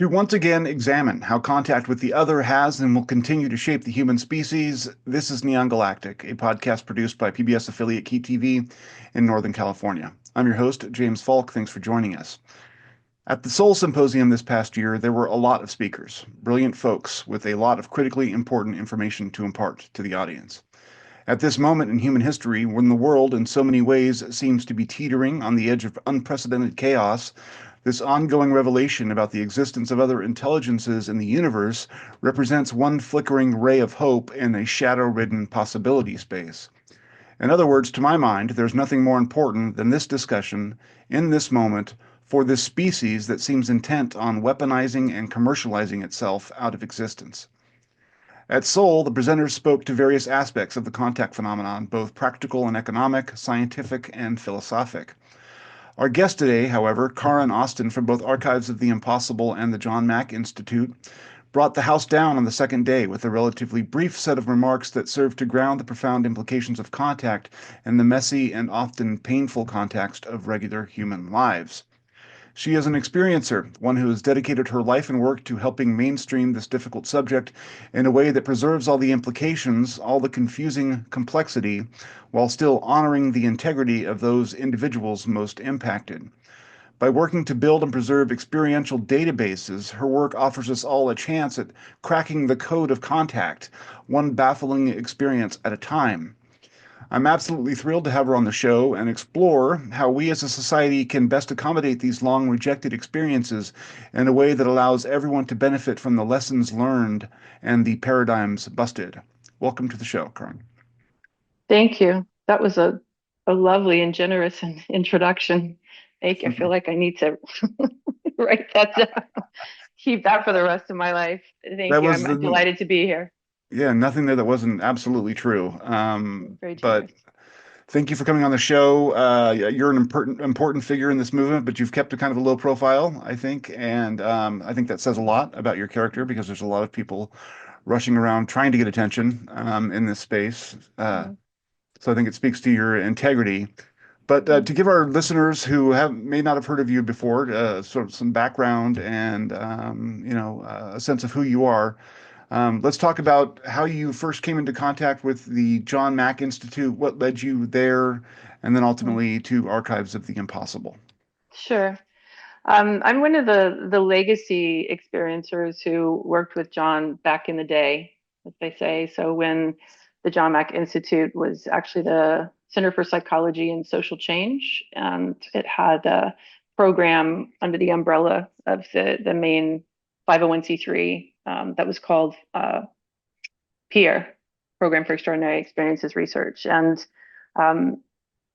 To once again examine how contact with the other has and will continue to shape the human species, this is Neon Galactic, a podcast produced by PBS affiliate Key TV in Northern California. I'm your host, James Falk. Thanks for joining us. At the Soul Symposium this past year, there were a lot of speakers, brilliant folks with a lot of critically important information to impart to the audience. At this moment in human history, when the world in so many ways seems to be teetering on the edge of unprecedented chaos, this ongoing revelation about the existence of other intelligences in the universe represents one flickering ray of hope in a shadow-ridden possibility space. In other words, to my mind, there's nothing more important than this discussion, in this moment, for this species that seems intent on weaponizing and commercializing itself out of existence. At Soul, the presenters spoke to various aspects of the contact phenomenon, both practical and economic, scientific, and philosophic. Our guest today, however, Karin Austin from both Archives of the Impossible and the John Mack Institute, brought the house down on the second day with a relatively brief set of remarks that served to ground the profound implications of contact in the messy and often painful context of regular human lives. She is an experiencer, one who has dedicated her life and work to helping mainstream this difficult subject in a way that preserves all the implications, all the confusing complexity, while still honoring the integrity of those individuals most impacted. By working to build and preserve experiential databases, her work offers us all a chance at cracking the code of contact, one baffling experience at a time. I'm absolutely thrilled to have her on the show and explore how we as a society can best accommodate these long rejected experiences in a way that allows everyone to benefit from the lessons learned and the paradigms busted. Welcome to the show, Karin. Thank you. That was a lovely and generous introduction. Thank you. I feel like I need to write that down, keep that for the rest of my life. Thank That you. was I'm delighted to be here. yeah, nothing there that wasn't absolutely true. Very But generous. thank you for coming on the show. You're an important figure in this movement, but you've kept a kind of a low profile, I think, and I think that says a lot about your character because there's a lot of people rushing around trying to get attention in this space. Mm, So I think it speaks to your integrity. But mm. to give our listeners who may not have heard of you before, sort of some background and a sense of who you are, let's talk about how you first came into contact with the John Mack Institute, what led you there, and then Mm. ultimately to Archives of the Impossible. Sure. I'm one of the legacy experiencers who worked with John back in the day, as they say. So when the John Mack Institute was actually the Center for Psychology and Social Change, and it had a program under the umbrella of the main 501c3 that was called PEER, Program for Extraordinary Experiences Research. And um,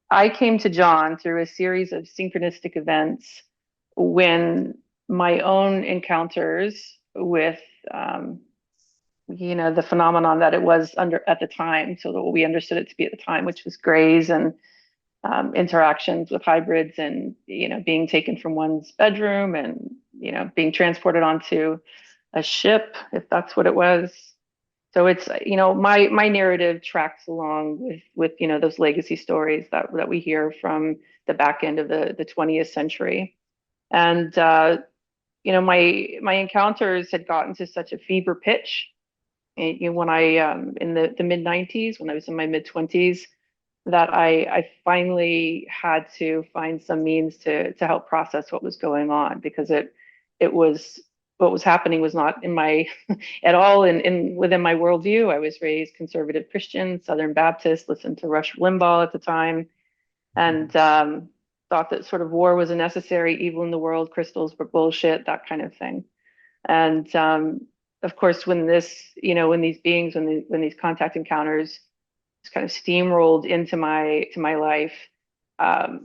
I came to John through a series of synchronistic events when my own encounters with the phenomenon that it was under at the time, so that what we understood it to be at the time, which was grays and interactions with hybrids, and being taken from one's bedroom and being transported onto a ship, if that's what it was. So it's my narrative tracks along with those legacy stories that we hear from the back end of the 20th century. And my encounters had gotten to such a fever pitch, when I in the mid 90s, when I was in my mid 20s, that I finally had to find some means to help process what was going on, because it was what was happening was not in my at all in within my worldview. I was raised conservative Christian, Southern Baptist, listened to Rush Limbaugh at the time, and thought that sort of war was a necessary evil in the world, crystals were bullshit, that kind of thing. And of course, when these beings, when these contact encounters just kind of steamrolled into my life, um,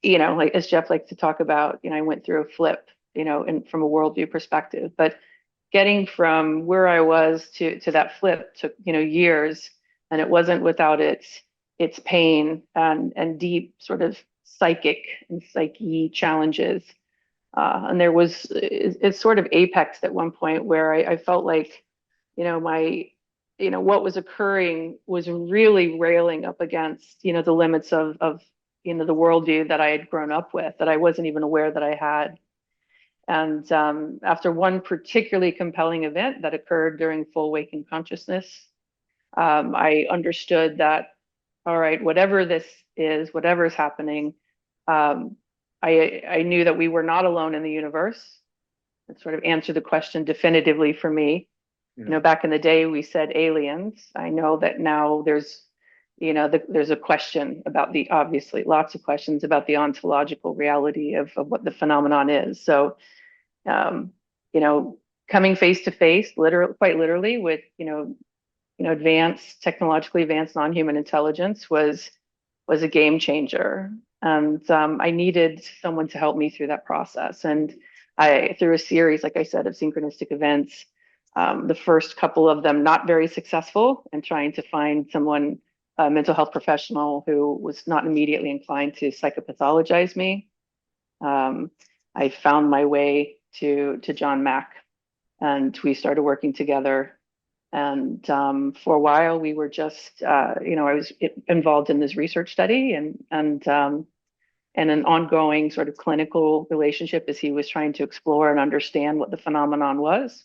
like as Jeff likes to talk about, I went through a flip, and from a worldview perspective. But getting from where I was to that flip took, years, and it wasn't without its pain and deep sort of psychic and psyche challenges. And there was it's sort of apex at one point where I felt like, my what was occurring was really railing up against the limits of the worldview that I had grown up with, that I wasn't even aware that I had. And after one particularly compelling event that occurred during full waking consciousness, I understood that, all right, whatever this is, whatever is happening, um, I knew that we were not alone in the universe. It sort of answered the question definitively for me. Yeah. Back in the day, we said aliens. I know that now there's a question about obviously lots of questions about the ontological reality of what the phenomenon is. So, um, you know, coming face to face, quite literally, with advanced, technologically advanced non-human intelligence was a game changer. And I needed someone to help me through that process. And through a series, like I said, of synchronistic events, the first couple of them not very successful, and trying to find someone, a mental health professional who was not immediately inclined to psychopathologize me. Um, I found my way to John Mack, and we started working together. And for a while, we were just, I was involved in this research study and an ongoing sort of clinical relationship as he was trying to explore and understand what the phenomenon was,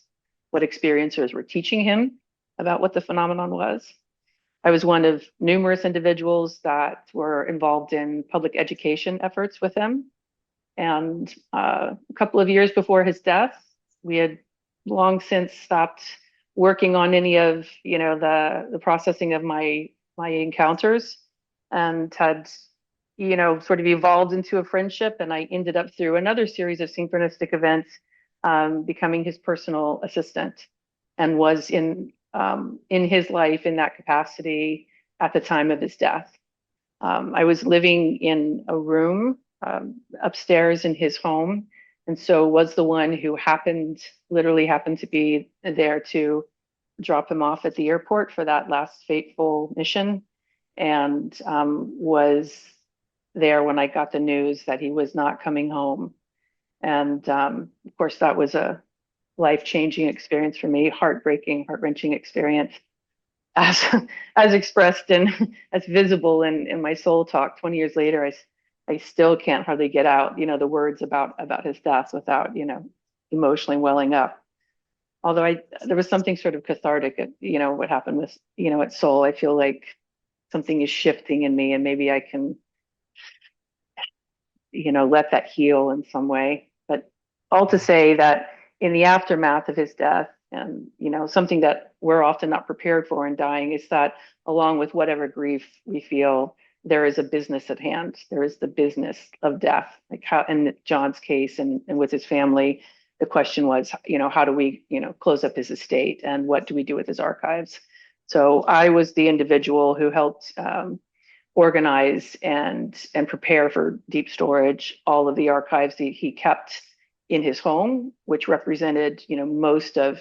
what experiencers were teaching him about what the phenomenon was. I was one of numerous individuals that were involved in public education efforts with him. And a couple of years before his death, we had long since stopped working on any of the processing of my encounters, and had sort of evolved into a friendship. And I ended up, through another series of synchronistic events, becoming his personal assistant, and was in his life in that capacity at the time of his death. I was living in a room upstairs in his home, and so was the one who literally happened to be there to drop him off at the airport for that last fateful mission, and was there when I got the news that he was not coming home. And of course, that was a life-changing experience for me, heartbreaking, heart-wrenching experience, as as expressed and as visible in my soul talk 20 years later. I still can't hardly get out the words about his death without emotionally welling up. Although there was something sort of cathartic at what happened with at soul. I feel like something is shifting in me, and maybe I can let that heal in some way. But all to say that in the aftermath of his death, and something that we're often not prepared for in dying, is that along with whatever grief we feel, there is a business at hand. There is the business of death. Like how in John's case, and with his family, the question was, how do we close up his estate, and what do we do with his archives? So I was the individual who helped organize and prepare for deep storage all of the archives that he kept in his home, which represented most of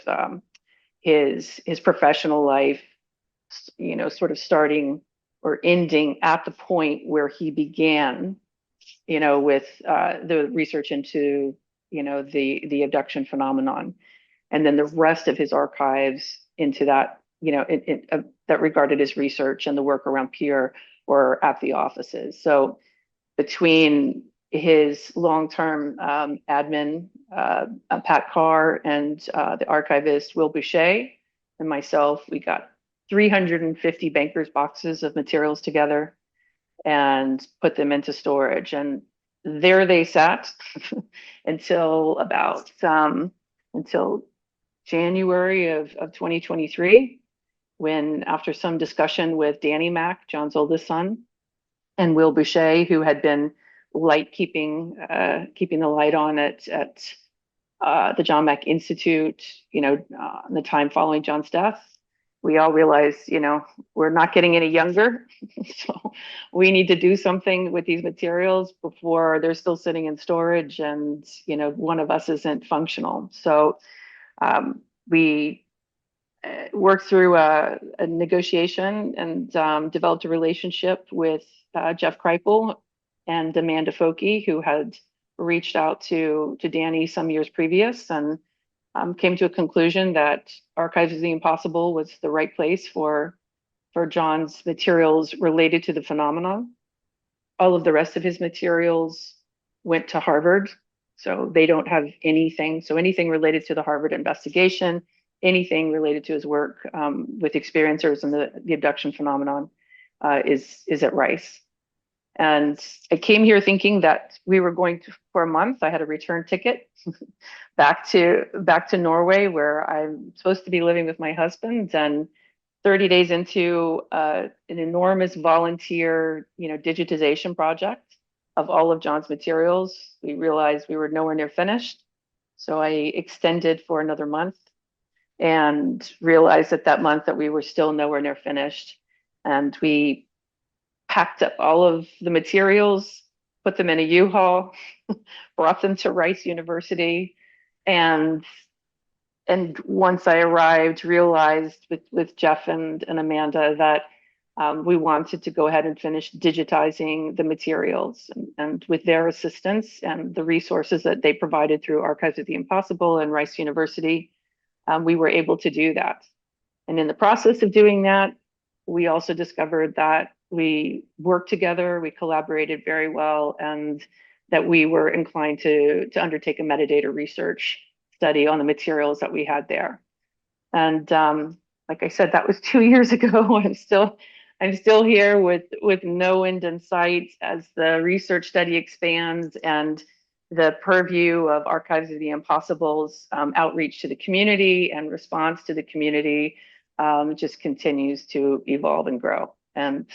his professional life, sort of starting or ending at the point where he began with the research into the abduction phenomenon, and then the rest of his archives into that that regarded his research and the work around peer or at the offices. So between his long-term admin, Pat Carr, and the archivist Will Boucher, and myself, we got 350 bankers' boxes of materials together and put them into storage. And there they sat until until January of 2023, when, after some discussion with Danny Mack, John's oldest son, and Will Boucher, who had been keeping the light on at the John Mack Institute, in the time following John's death, we all realized, we're not getting any younger, so we need to do something with these materials before they're still sitting in storage, and one of us isn't functional. So we worked through a negotiation and developed a relationship with Jeff Kripal and Amanda Foki, who had reached out to Danny some years previous, and came to a conclusion that Archives of the Impossible was the right place for John's materials related to the phenomenon. All of the rest of his materials went to Harvard. So they don't have anything. So anything related to the Harvard investigation, anything related to his work with experiencers and the abduction phenomenon is at Rice. And I came here thinking that we were going to, for a month. I had a return ticket back to Norway, where I'm supposed to be living with my husband. And 30 days into an enormous volunteer, digitization project of all of John's materials, we realized we were nowhere near finished. So I extended for another month and realized at that month that we were still nowhere near finished. And we packed up all of the materials, put them in a U-Haul, brought them to Rice University, and once I arrived, realized with Jeff and Amanda that we wanted to go ahead and finish digitizing the materials, and with their assistance and the resources that they provided through Archives of the Impossible and Rice University, we were able to do that. And in the process of doing that, we also discovered that we worked together, we collaborated very well, and that we were inclined to undertake a metadata research study on the materials that we had there. And like I said, that was 2 years ago. I'm still here with no end in sight as the research study expands and the purview of Archives of the Impossible's outreach to the community and response to the community just continues to evolve and grow. And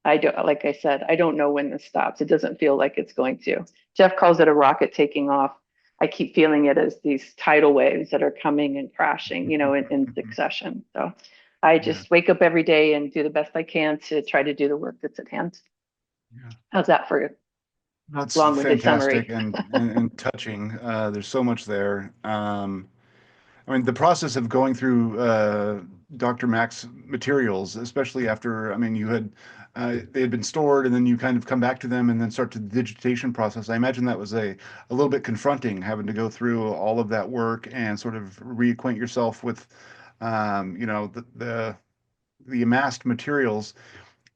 like I said, I don't know when this stops. It doesn't feel like it's going to. Jeff calls it a rocket taking off. I keep feeling it as these tidal waves that are coming and crashing, in succession. So I just wake up every day and do the best I can to try to do the work that's at hand. Yeah. How's that for a That's long-winded fantastic summary? and touching. There's so much there. I mean, the process of going through Dr. Mack's materials, especially after, I mean, they had been stored and then you kind of come back to them and then start the digitation process. I imagine that was a little bit confronting, having to go through all of that work and sort of reacquaint yourself with, the amassed materials.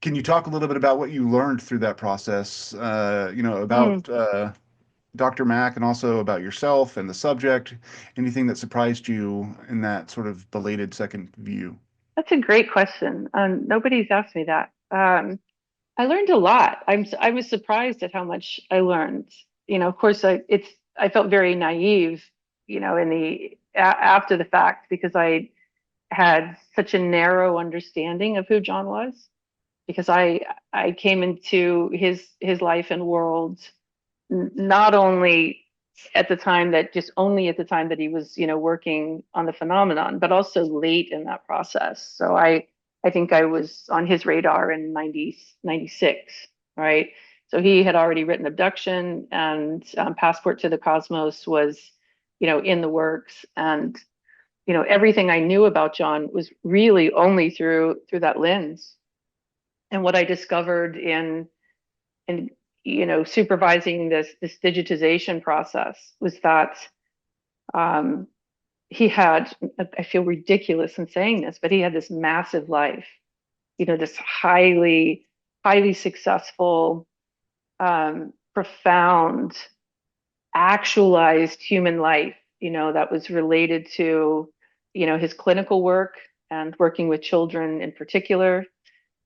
Can you talk a little bit about what you learned through that process, Mm, about Dr. Mack and also about yourself and the subject? Anything that surprised you in that sort of belated second view? that's a great question. Nobody's asked me that. I learned a lot. I was surprised at how much I learned. Of course, I felt very naive, in after the fact, because I had such a narrow understanding of who John was, because I came into his life and world not only at the time that just only at the time that he was working on the phenomenon, but also late in that process. So I think I was on his radar in 96, right? So he had already written Abduction, and Passport to the Cosmos was in the works. And everything I knew about John was really only through that lens. And what I discovered in supervising this digitization process was that um, he had, I feel ridiculous in saying this, but he had this massive life, this highly successful, profound, actualized human life, that was related to his clinical work and working with children in particular,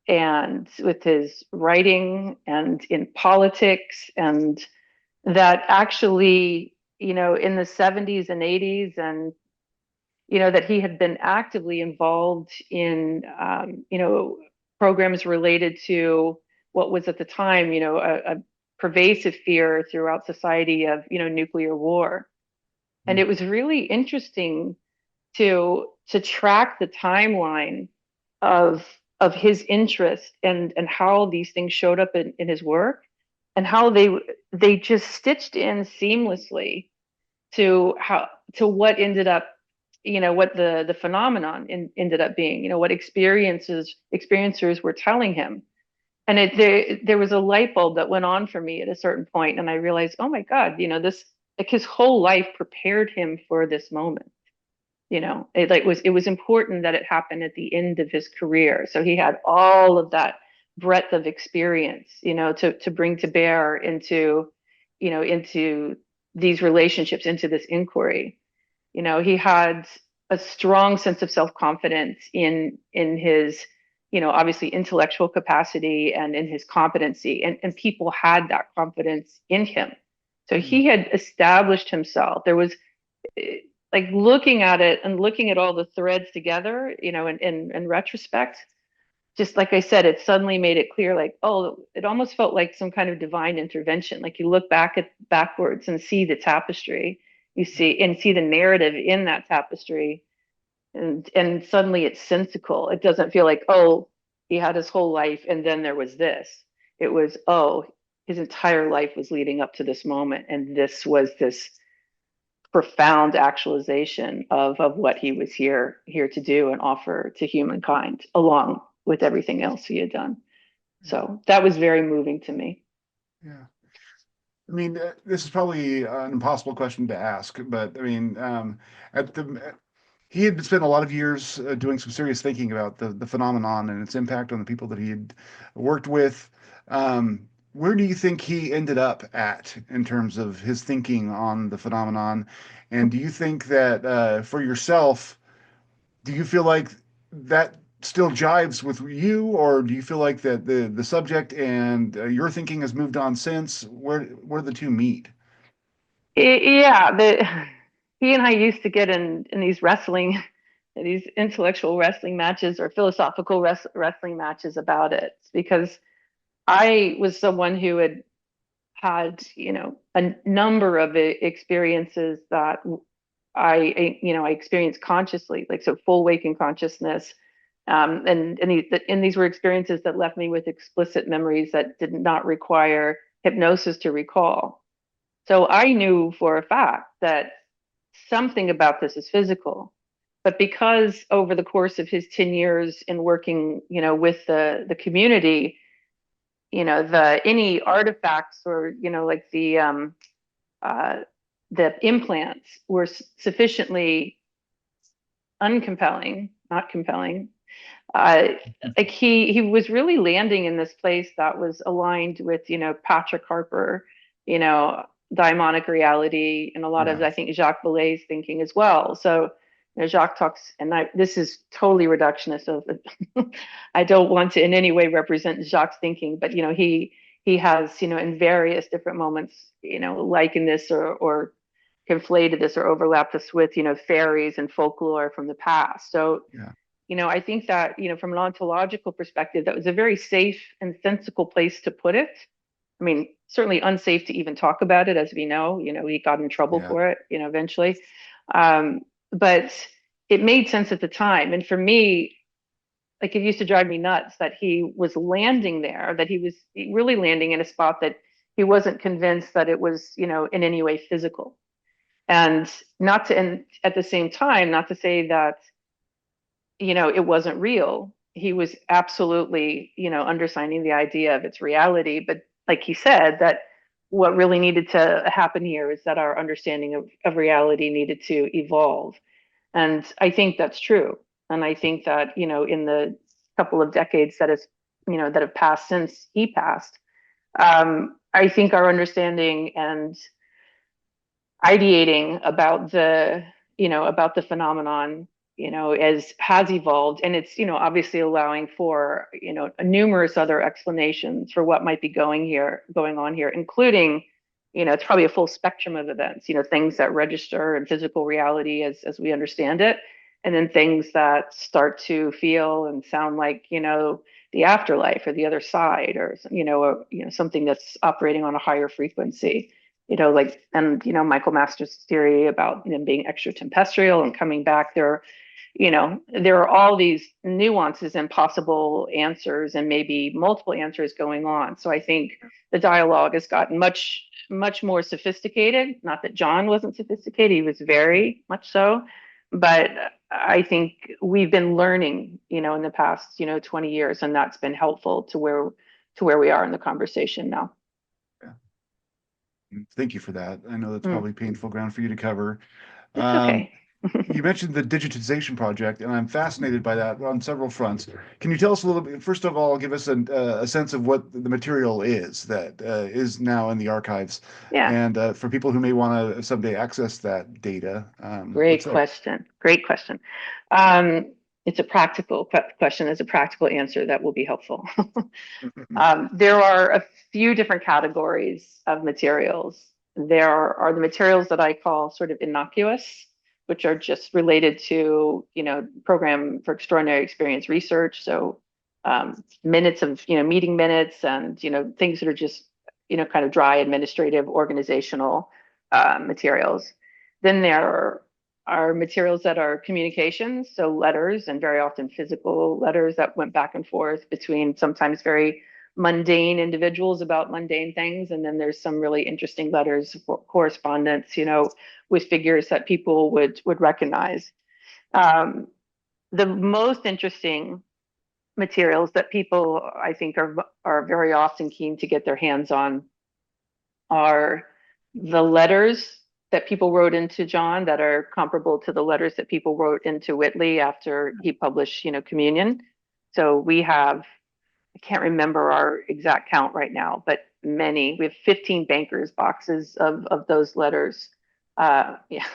and with his writing and in politics, and that actually, in the 70s and 80s, and that he had been actively involved in programs related to what was at the time a pervasive fear throughout society of nuclear war. And it was really interesting to track the timeline of his interest and how these things showed up in his work, and how they just stitched in seamlessly to what ended up, what the phenomenon ended up being, what experiencers were telling him. And there was a light bulb that went on for me at a certain point, and I realized, oh my God, this, like, his whole life prepared him for this moment. It was important that it happened at the end of his career, so he had all of that breadth of experience, to bring to bear into these relationships, into this inquiry. He had a strong sense of self-confidence in his, obviously intellectual capacity and in his competency, and people had that confidence in him. So he had established himself. There was, like, looking at it and looking at all the threads together, in retrospect, just like I said, it suddenly made it clear, like, oh, it almost felt like some kind of divine intervention. Like, you look backwards and see the tapestry, you see the narrative in that tapestry, and suddenly it's sensical. It doesn't feel like, oh, he had his whole life and then there was this. It was, oh, his entire life was leading up to this moment, and this was this profound actualization of what he was here to do and offer to humankind, along with everything else he had done. So that was very moving to me. Yeah. I mean, this is probably an impossible question to ask, but I mean, at the he had spent a lot of years doing some serious thinking about the phenomenon and its impact on the people that he had worked with. Where do you think he ended up at in terms of his thinking on the phenomenon? And do you think that for yourself, do you feel like that still jives with you, or do you feel like that the subject and your thinking has moved on since? Where the two meet? Yeah, he and I used to get in these wrestling, these intellectual wrestling matches or philosophical wrestling matches about it, because I was someone who had a number of experiences that I experienced consciously, like, so full waking consciousness. And these were experiences that left me with explicit memories that did not require hypnosis to recall. So I knew for a fact that something about this is physical. But because over the course of his 10 years in working, with the community, the any artifacts, or, like uh, the implants were sufficiently uncompelling, not compelling. Uh, like, he was really landing in this place that was aligned with, Patrick Harper, you know, daimonic reality, and a lot of, Yeah, I think, Jacques Vallée's thinking as well. So, Jacques talks, and this is totally reductionist of I don't want to in any way represent Jacques' thinking, but he has, in various different moments, likened this, or conflated this, or overlapped this with, fairies and folklore from the past. So, yeah, I think that, from an ontological perspective, that was a very safe and sensible place to put it. I mean, certainly unsafe to even talk about it, as we know. He got in trouble yeah, for it, eventually. But it made sense at the time. And for me, like, it used to drive me nuts that he was landing there, that he was really landing in a spot that he wasn't convinced that it was, in any way physical. And not to, and at the same time, not to say that, it wasn't real. He was absolutely, undersigning the idea of its reality. But like he said, that what really needed to happen here is that our understanding of reality needed to evolve. And I think that's true. And I think that, in the couple of decades that have passed since he passed, I think our understanding and ideating about the phenomenon, as has evolved, and it's, obviously allowing for, numerous other explanations for what might be going on here, including, it's probably a full spectrum of events, things that register in physical reality as we understand it, and then things that start to feel and sound like, the afterlife or the other side, or something that's operating on a higher frequency, like, and, Michael Master's theory about them being extra tempestrial and coming back there. There are all these nuances and possible answers, and maybe multiple answers going on. So I think the dialogue has gotten much, much more sophisticated. Not that John wasn't sophisticated, he was very much so. But I think we've been learning, in the past, 20 years, and that's been helpful to where we are in the conversation now. yeah. Thank you for that. I know that's Mm, probably painful ground for you to cover. it's Um, okay. You mentioned the digitization project, and I'm fascinated by that on several fronts. Can you tell us a little bit, first of all, give us a sense of what the material is that is now in the archives, Yeah. and for people who may want to someday access that data, what's Great there? question. Great question. It's a practical question. It's a practical answer that will be helpful. There are a few different categories of materials. There are the materials that I call sort of innocuous, which are just related to, program for extraordinary experience research. So minutes of, meeting minutes and, things that are just, kind of dry administrative organizational materials. Then there are materials that are communications, so letters and very often physical letters that went back and forth between sometimes very mundane individuals about mundane things. And then there's some really interesting letters, correspondence, with figures that people would recognize. Um, the most interesting materials that people, I think, are very often keen to get their hands on are the letters that people wrote into John that are comparable to the letters that people wrote into Whitley after he published, Communion. So we have, I can't remember our exact count right now, but we have 15 bankers boxes of those letters. Yeah,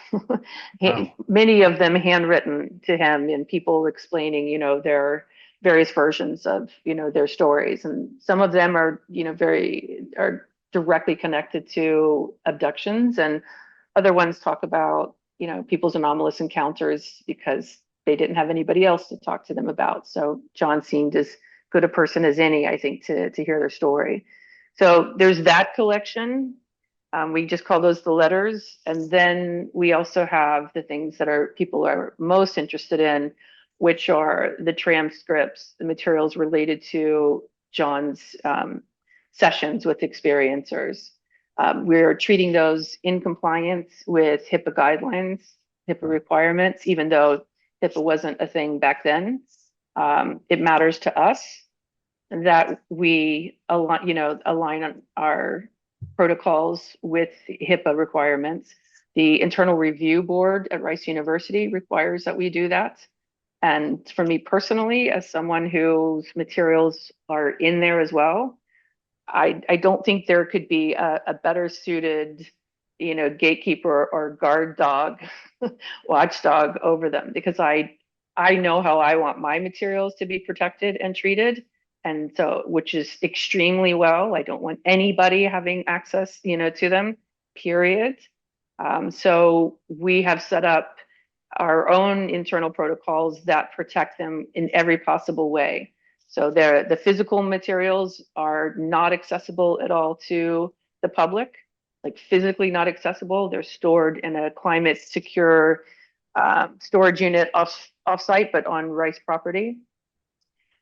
Wow. many of them handwritten to him and people explaining, their various versions of, their stories. And some of them are, are directly connected to abductions, and other ones talk about, people's anomalous encounters because they didn't have anybody else to talk to them about. So John seemed as good a person as any, I think, to hear their story. So there's that collection. We just call those the letters. And then we also have the things that people are most interested in, which are the transcripts, the materials related to John's sessions with experiencers. We're treating those in compliance with HIPAA guidelines, HIPAA requirements, even though HIPAA wasn't a thing back then. It matters to us that we align on our protocols with HIPAA requirements. The internal review board at Rice University requires that we do that. And for me personally, as someone whose materials are in there as well, I don't think there could be a better suited, gatekeeper or guard dog, watchdog over them, because I know how I want my materials to be protected and treated. And so, which is extremely well. I don't want anybody having access, to them, period. So we have set up our own internal protocols that protect them in every possible way. So the physical materials are not accessible at all to the public, like physically not accessible. They're stored in a climate secure storage unit off-site, but on Rice property.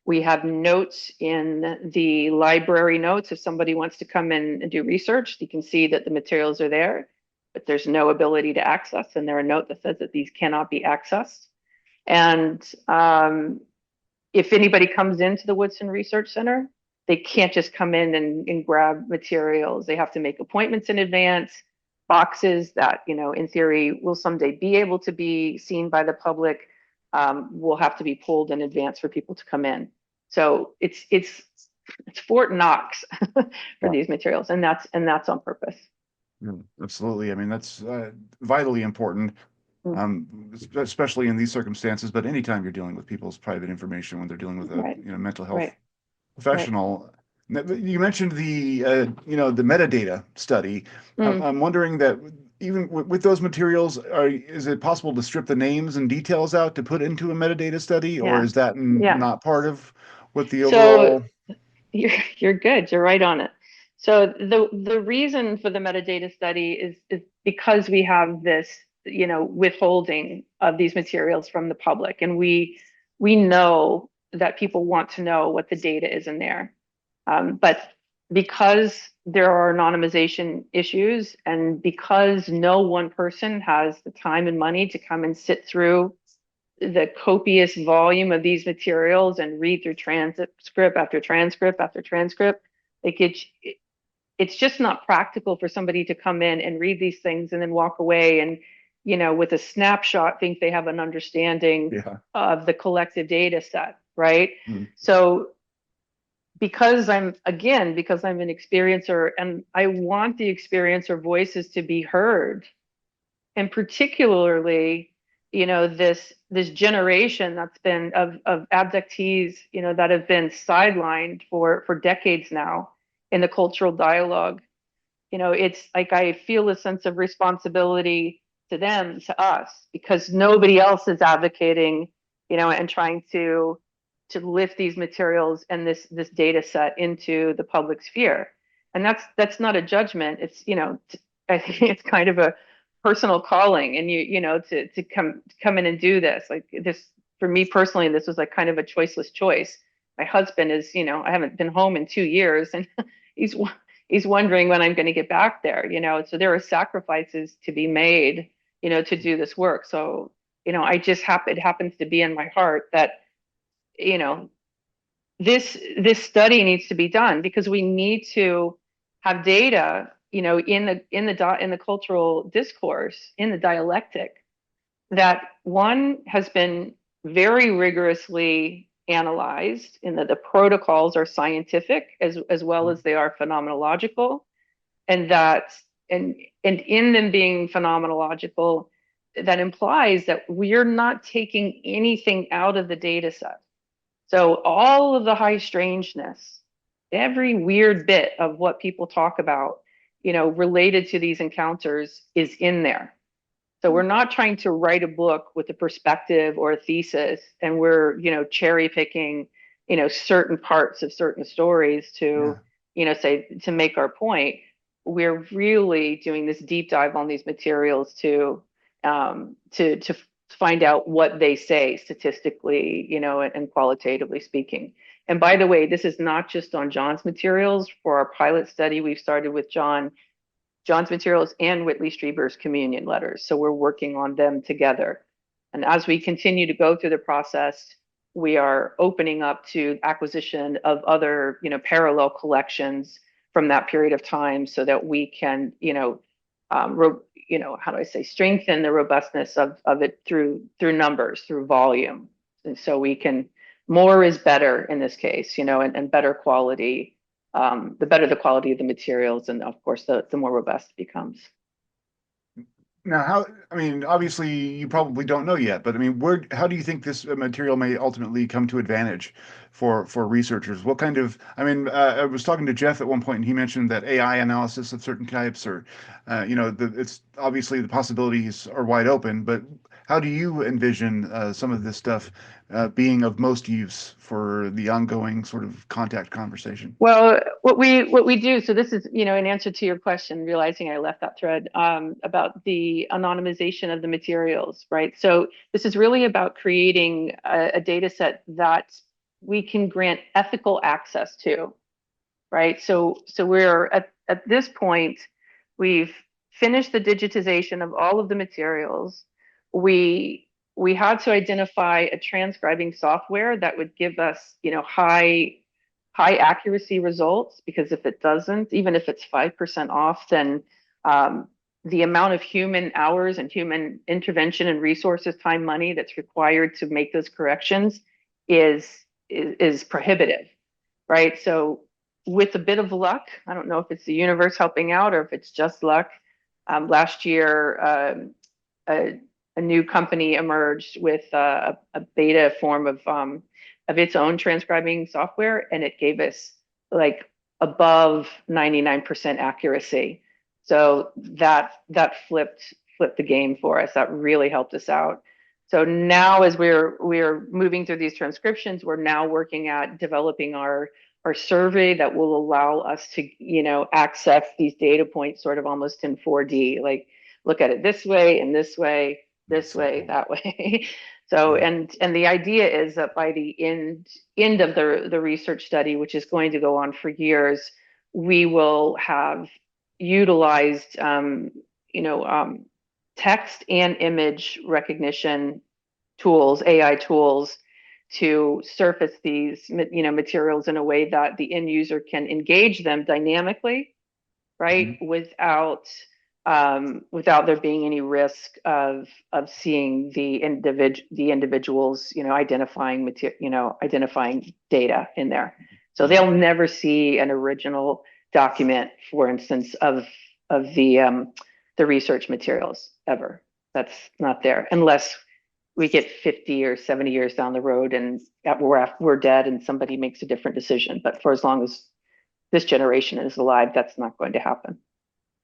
We have notes in the library notes. If somebody wants to come in and do research, you can see that the materials are there, but there's no ability to access. And there's a note that says that these cannot be accessed. And if anybody comes into the Woodson Research Center, they can't just come in and grab materials. They have to make appointments in advance, boxes that, in theory, will someday be able to be seen by the public, will have to be pulled in advance for people to come in. So it's Fort Knox for Wow. these materials, and that's on purpose. Absolutely. I mean, that's vitally important, Mm. especially in these circumstances, but anytime you're dealing with people's private information when they're dealing with a, Right, mental health right, right. professional. You mentioned the metadata study. Mm. I'm wondering that even with those materials, is it possible to strip the names and details out to put into a metadata study, or Yeah, is that yeah. not part of what the So overall? you're good. You're right on it. So the reason for the metadata study is because we have this, withholding of these materials from the public, and we know that people want to know what the data is in there. But because there are anonymization issues, and because no one person has the time and money to come and sit through the copious volume of these materials and read through transcript after transcript after transcript, like it's just not practical for somebody to come in and read these things and then walk away and with a snapshot, think they have an understanding Yeah. of the collective data set, right? Mm. So because I'm an experiencer and I want the experiencer voices to be heard, and particularly, this generation that's been of abductees, that have been sidelined for decades now in the cultural dialogue. It's like I feel a sense of responsibility to them, to us, because nobody else is advocating, and trying to lift these materials and this data set into the public sphere. And that's not a judgment. It's, I think it's kind of a personal calling, and to come in and do this. Like this, for me personally, this was like kind of a choiceless choice. My husband is, I haven't been home in 2 years, and he's he's wondering when I'm going to get back there, so there are sacrifices to be made, to do this work. So, it happens to be in my heart that, you know, this study needs to be done, because we need to have data, in the cultural discourse, in the dialectic, that one has been very rigorously analyzed, in that the protocols are scientific as well as they are phenomenological, and that and in them being phenomenological, that implies that we're not taking anything out of the data set. So all of the high strangeness, every weird bit of what people talk about, related to these encounters, is in there. So we're not trying to write a book with a perspective or a thesis, and we're, cherry picking, certain parts of certain stories to, Yeah. say, to make our point. We're really doing this deep dive on these materials to find out what they say statistically, and qualitatively speaking. And by the way, this is not just on John's materials. For our pilot study, we've started with John's materials and Whitley Strieber's communion letters. So we're working on them together. And as we continue to go through the process, we are opening up to acquisition of other, parallel collections from that period of time, so that we can, how do I say, strengthen the robustness of it through numbers, through volume. And so we can, more is better in this case, and better quality, the better the quality of the materials, and of course, the more robust it becomes. Now, I mean, obviously, you probably don't know yet, but I mean, how do you think this material may ultimately come to advantage for researchers? What kind of, I mean, I was talking to Jeff at one point, and he mentioned that AI analysis of certain types, or, it's obviously the possibilities are wide open, but how do you envision some of this stuff being of most use for the ongoing sort of contact conversation? Well, what we do, so this is, in answer to your question, realizing I left that thread, about the anonymization of the materials, right? So this is really about creating a data set that we can grant ethical access to, right? So we're at this point, we've finished the digitization of all of the materials. We had to identify a transcribing software that would give us, high accuracy results, because if it doesn't, even if it's 5% off, then the amount of human hours and human intervention and resources, time, money that's required to make those corrections is prohibitive, right? So with a bit of luck, I don't know if it's the universe helping out or if it's just luck. Last year, a new company emerged with a beta form of its own transcribing software, and it gave us like above 99% accuracy. So that flipped the game for us. That really helped us out. So now, as we're moving through these transcriptions, we're now working at developing our survey that will allow us to, access these data points sort of almost in 4D, like look at it this way and this way, That's this so way, cool. that way. So, Yeah. and the idea is that by the end of the research study, which is going to go on for years, we will have utilized, text and image recognition tools, AI tools, to surface these, materials in a way that the end user can engage them dynamically, right? Mhm. Without without there being any risk of seeing the individuals, identifying data in there. So Yeah. they'll never see an original document, for instance, of the research materials ever. That's not there unless we get 50 or 70 years down the road and we're dead and somebody makes a different decision. But for as long as this generation is alive, that's not going to happen.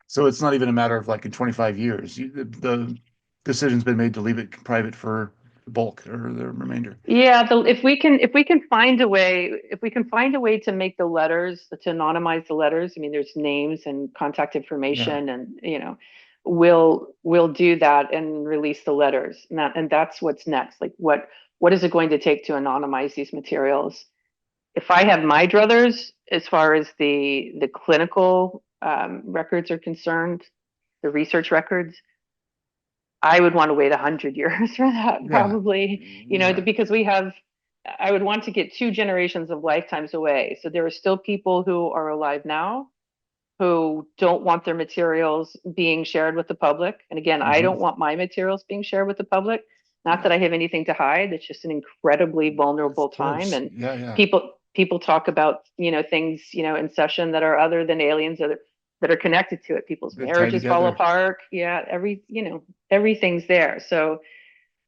So it's not even a matter of like in 25 years. The decision's been made to leave it private for the bulk or the remainder. Yeah, if we can find a way to make the letters, to anonymize the letters. I mean, there's names and contact Yeah. information, and we'll do that and release the letters. And that's what's next. Like, what is it going to take to anonymize these materials? If I have my druthers, as far as the clinical records are concerned, the research records, I would want to wait 100 years for that, Yeah. probably, Yeah. because I would want to get 2 generations of lifetimes away. So there are still people who are alive now who don't want their materials being shared with the public. And again, I Hmm. don't want my materials being shared with the public. Not Yeah. that I have anything to hide. It's just an incredibly Of vulnerable time. course. And Yeah. Yeah. people talk about, things, in session that are other than aliens, that are connected to it. People's They're tied marriages fall together. apart. Yeah, everything's there. So,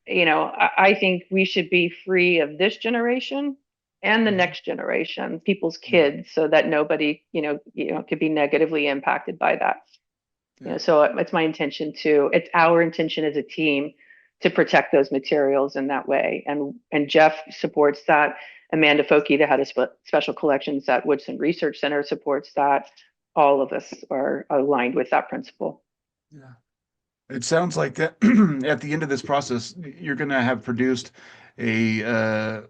I think we should be free of this generation and the Mhm. next generation, people's Yeah. kids, so that nobody, could be negatively impacted by that. Yeah. So it's our intention as a team to protect those materials in that way. And Jeff supports that. Amanda Foki, the head of special collections at Woodson Research Center, supports that. All of us are aligned with that principle. Yeah. It sounds like that at the end of this process, you're going to have produced a, uh,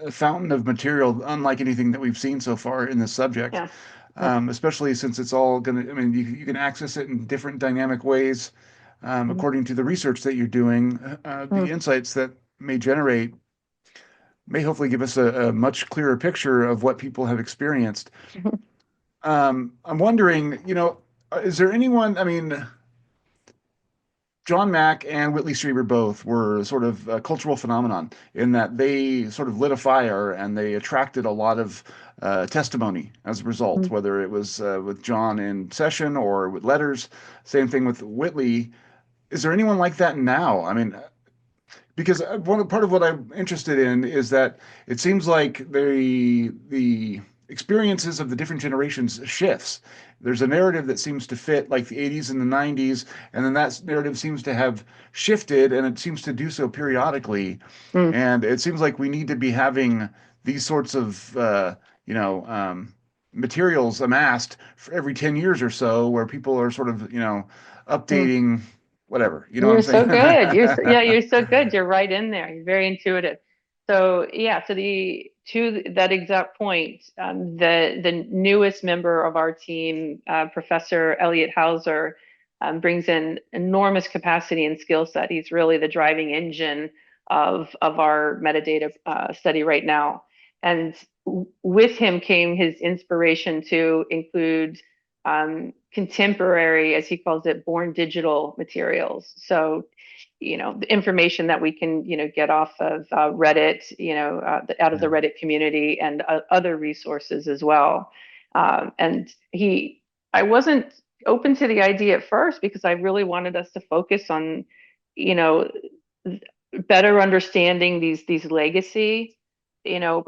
a fountain of material unlike anything that we've seen so far in this subject, Yeah. Yep. especially since it's all going to, I mean, you can access it in different dynamic ways Mhm. according to the research that you're doing. The Mhm. insights that may generate may hopefully give us a much clearer picture of what people have experienced. Mhm. I'm wondering, is there anyone, I mean, John Mack and Whitley Strieber both were sort of a cultural phenomenon in that they sort of lit a fire and they attracted a lot of testimony as a result, Mhm. whether it was with John in session or with letters. Same thing with Whitley. Is there anyone like that now? I mean, because part of what I'm interested in is that it seems like the experiences of the different generations shifts. There's a narrative that seems to fit like the 80s and the 90s, and then that narrative seems to have shifted, and it seems to do so periodically. Mhm. And it seems like we need to be having these sorts of you know materials amassed for every 10 years or so, where people are sort of Mhm. updating whatever. You know what I'm You're saying? so good. Yeah, you're so good. You're right in there. You're very intuitive. So yeah, to that exact point, the newest member of our team, Professor Elliot Hauser, brings in enormous capacity and skill set. He's really the driving engine of our metadata study right now. And with him came his inspiration to include contemporary, as he calls it, born digital materials. So, the information that we can, get off of Reddit, out of the Yeah. Reddit community and other resources as well. And I wasn't open to the idea at first because I really wanted us to focus on, you know, better understanding these legacy, you know,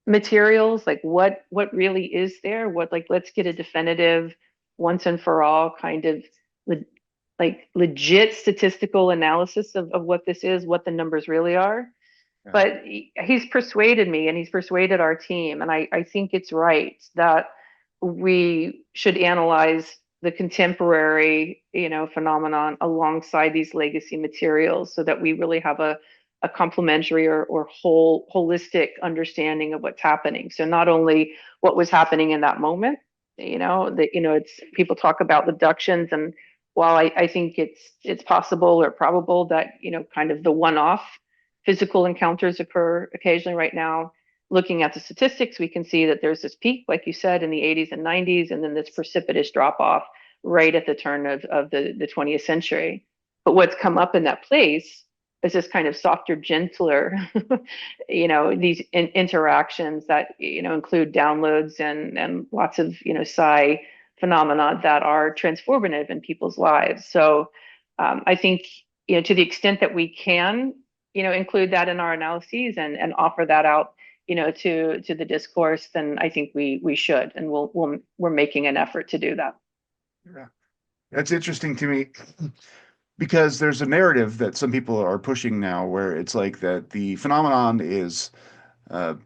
materials, like what really is there, like let's get a definitive once and for all kind of le- like legit statistical analysis of what this is, what the numbers really are. Yeah. But he's persuaded me and he's persuaded our team, and I think it's right that we should analyze the contemporary, phenomenon alongside these legacy materials so that we really have a complementary or holistic understanding of what's happening. So not only what was happening in that moment, it's people talk about abductions, and while I think it's possible or probable that, kind of the one-off physical encounters occur occasionally right now. Looking at the statistics, we can see that there's this peak, like you said, in the 80s and 90s, and then this precipitous drop off right at the turn of the 20th century. But what's come up in that place is this kind of softer, gentler, these interactions that, include downloads and lots of, psi phenomena that are transformative in people's lives. So I think, to the extent that we can, include that in our analyses and offer that out, to the discourse, then I think we should, and we're making an effort to do that. Yeah. That's interesting to me because there's a narrative that some people are pushing now where it's like that the phenomenon is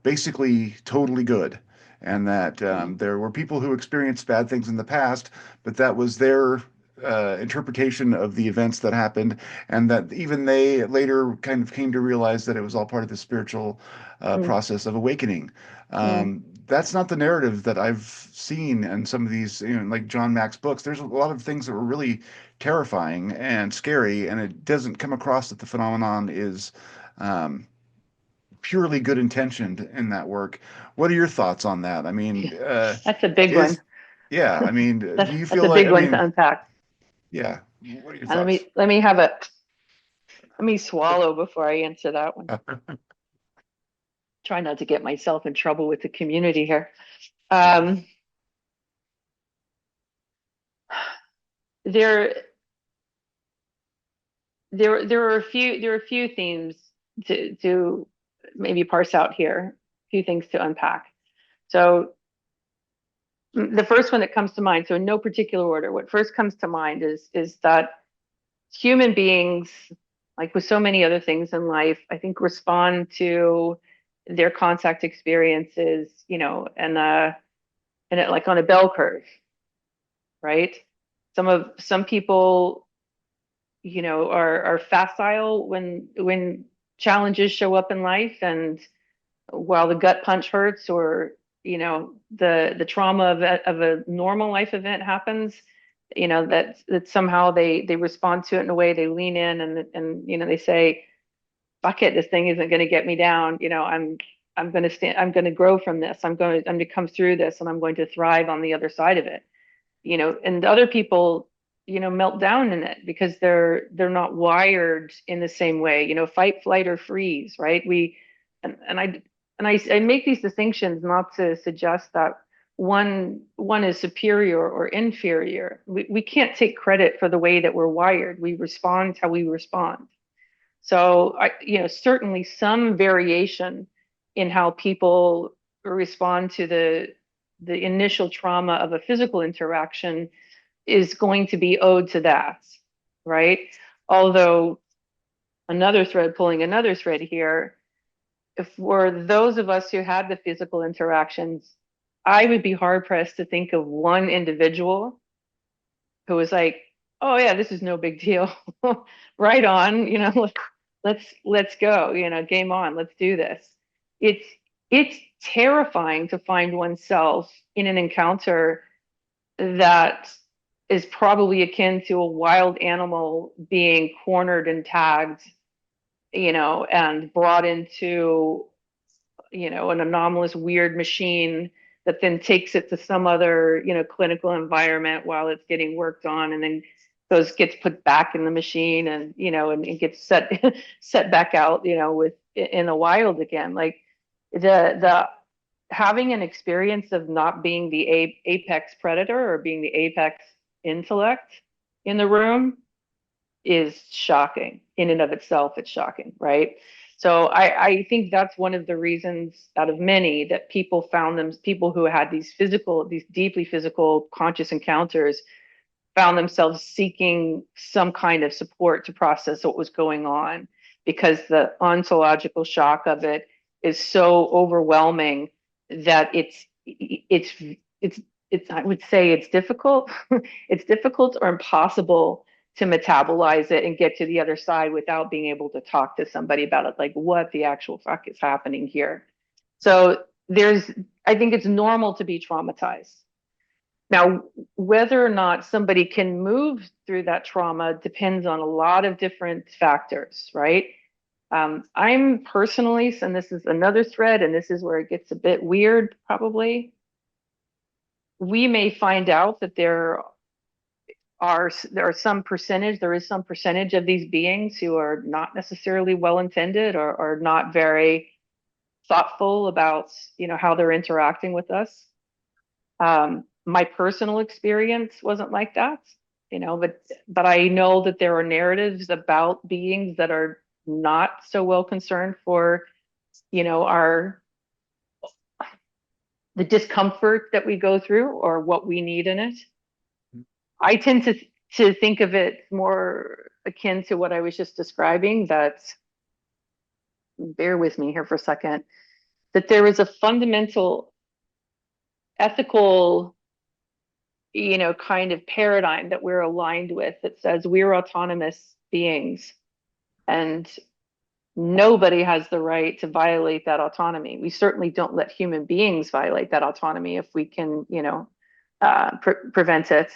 basically totally good, and that there were people who experienced bad things in the past, but that was their interpretation of the events that happened, and that even they later kind of came to realize that it was all part of the spiritual Mm, process of awakening. mm. That's not the narrative that I've seen in some of these, like John Mack's books. There's a lot of things that were really terrifying and scary, and it doesn't come across that the phenomenon is um, purely good intentioned in that work. What are your thoughts on that? I mean, That's a big one. yeah, I mean, do you That's feel a like, big I one to mean, unpack. yeah, what are your And thoughts? let me swallow before I answer that one. Try not to get myself in trouble with the community here. Um, there, there are a few themes to maybe parse out here, a few things to unpack. So the first one that comes to mind, so in no particular order, what first comes to mind is that human beings, like with so many other things in life, I think respond to their contact experiences, and it like on a bell curve, right? Some people, are facile when challenges show up in life, and while the gut punch hurts, or the trauma of a normal life event happens, that somehow they respond to it in a way, they lean in, and they say, fuck it, this thing isn't going to get me down. I'm going to stand, I'm going to grow from this, I'm going to come through this, and I'm going to thrive on the other side of it. And other people, melt down in it because they're not wired in the same way, fight, flight, or freeze, right? I make these distinctions not to suggest that one is superior or inferior. We can't take credit for the way that we're wired. We respond how we respond. So certainly some variation in how people respond to the initial trauma of a physical interaction is going to be owed to that, right? Although pulling another thread here, if for those of us who had the physical interactions, I would be hard pressed to think of one individual who was like, "Oh yeah, this is no big deal, right on, let's go, game on, let's do this." It's it's terrifying to find oneself in an encounter that is probably akin to a wild animal being cornered and tagged, and brought into, an anomalous, weird machine that then takes it to some other, clinical environment while it's getting worked on, and then gets put back in the machine, and and gets set back out, with in the wild again. Like the having an experience of not being the apex predator or being the apex intellect in the room is shocking in and of itself. It's shocking, right? So I think that's one of the reasons out of many that people who had these deeply physical conscious encounters found themselves seeking some kind of support to process what was going on, because the ontological shock of it is so overwhelming that it's I would say it's difficult. It's difficult or impossible to metabolize it and get to the other side without being able to talk to somebody about it, like what the actual fuck is happening here. So I think it's normal to be traumatized. Now, whether or not somebody can move through that trauma depends on a lot of different factors, right? I'm personally, and this is another thread, and this is where it gets a bit weird, probably. We may find out that there is some percentage of these beings who are not necessarily well intended or not very thoughtful about, how they're interacting with us. My personal experience wasn't like that, but I know that there are narratives about beings that are not so well concerned for, our the discomfort that we go through or what we need in it. I tend to think of it more akin to what I was just describing, that bear with me here for a second, that there is a fundamental ethical, kind of paradigm that we're aligned with that says we're autonomous beings and nobody has the right to violate that autonomy. We certainly don't let human beings violate that autonomy if we can, prevent it.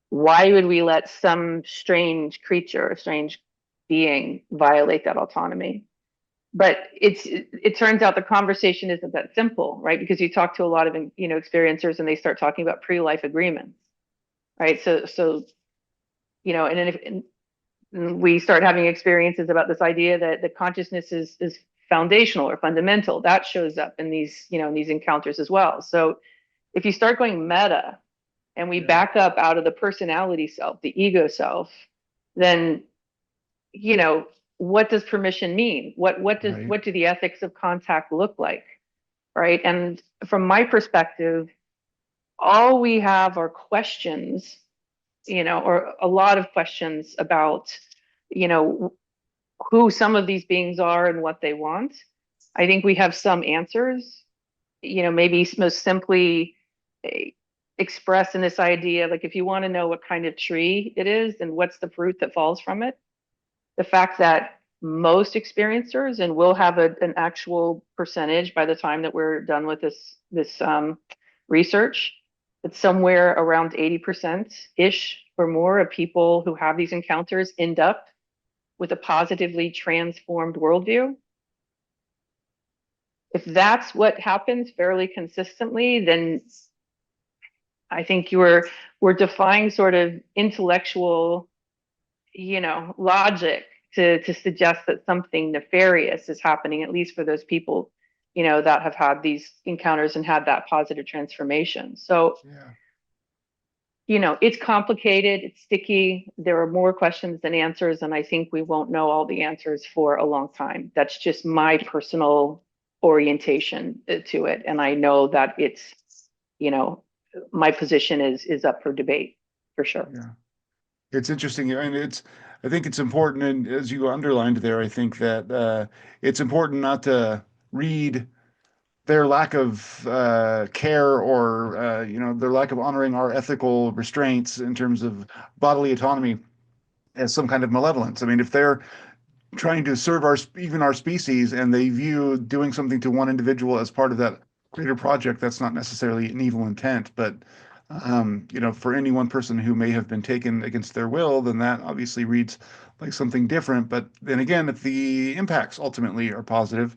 Why would we let some strange creature, a strange being, violate that autonomy? But it turns out the conversation isn't that simple, right? Because you talk to a lot of experiencers and they start talking about pre-life agreements, right? So and then if we start having experiences about this idea that the consciousness is foundational or fundamental, that shows up in these in these encounters as well. So if you start going meta and we back up out of the personality self, the ego self, then what does permission mean? What do the ethics of contact look like? Right. And from my perspective, all we have are questions, or a lot of questions about, who some of these beings are and what they want. I think we have some answers, maybe most simply expressed in this idea, like if you want to know what kind of tree it is and what's the fruit that falls from it, the fact that most experiencers, and we'll have an actual percentage by the time that we're done with this research, it's somewhere around 80% ish or more of people who have these encounters end up with a positively transformed worldview. If that's what happens fairly consistently, then I think we're defying sort of intellectual, logic to suggest that something nefarious is happening, at least for those people, that have had these encounters and had that positive transformation. So, it's complicated, it's sticky. There are more questions than answers, and I think we won't know all the answers for a long time. That's just my personal orientation to it, and I know that it's, my position is up for debate for sure. Yeah. It's interesting, and I think it's important, and as you underlined there, I think that it's important not to read their lack of care or their lack of honoring our ethical restraints in terms of bodily autonomy as some kind of malevolence. I mean, if they're trying to serve even our species and they view doing something to one individual as part of that greater project, that's not necessarily an evil intent, but for any one person who may have been taken against their will, then that obviously reads like something different. But then again, if the impacts ultimately are positive,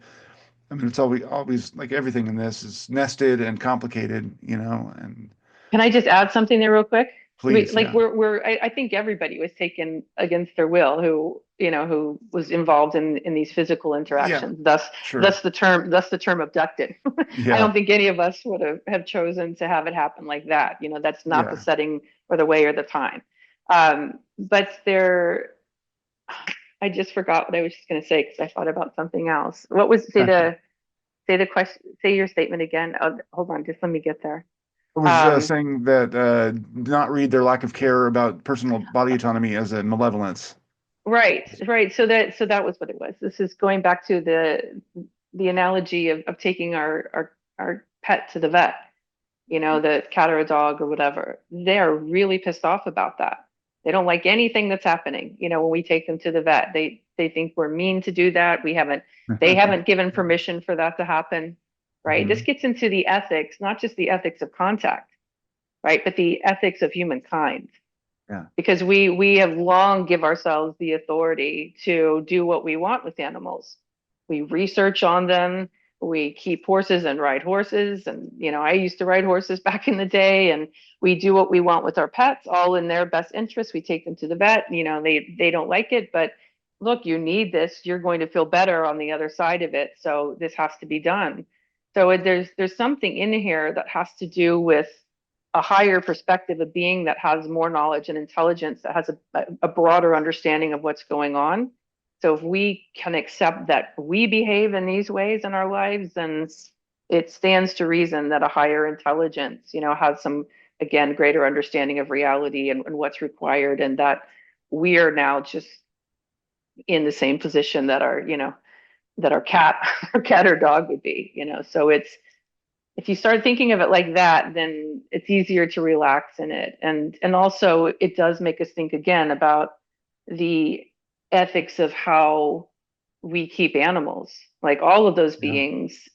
I mean, it's always like everything in this is nested and complicated, and Can I just add something there real quick? please, yeah. I think everybody was taken against their will who was involved in these physical interactions. Yeah, sure. Thus the term abducted. Yeah. I don't think any of us would have chosen to have it happen like that. That's not the setting or the way or the time. But I just forgot what I was just going to say because I thought about something else. What was say the question? Say your statement again. Oh, hold on, just let me get there. I was saying that not read their lack of care about personal body autonomy as a malevolence. Right. So that was what it was. This is going back to the analogy of taking our pet to the vet, the cat or a dog or whatever. They are really pissed off about that. They don't like anything that's happening, when we take them to the vet. They think we're mean to do that. They haven't given permission for that to happen. Right. Mm-hmm. This gets into the ethics, not just the ethics of contact, right, but the ethics of humankind. Yeah. Because we have long give ourselves the authority to do what we want with animals. We research on them. we keep horses and ride horses. And, I used to ride horses back in the day, and we do what we want with our pets, all in their best interest. We take them to the vet, they don't like it, but look, you need this. You're going to feel better on the other side of it. So this has to be done. So there's something in here that has to do with a higher perspective, of being that has more knowledge and intelligence, that has a broader understanding of what's going on. So if we can accept that we behave in these ways in our lives, then it stands to reason that a higher intelligence, has some, again, greater understanding of reality and what's required, and that we are now just in the same position that our cat or cat or dog would be. So it's, if you start thinking of it like that, then it's easier to relax in it. And also it does make us think again about the ethics of how we keep animals. Like all of those Yeah. beings,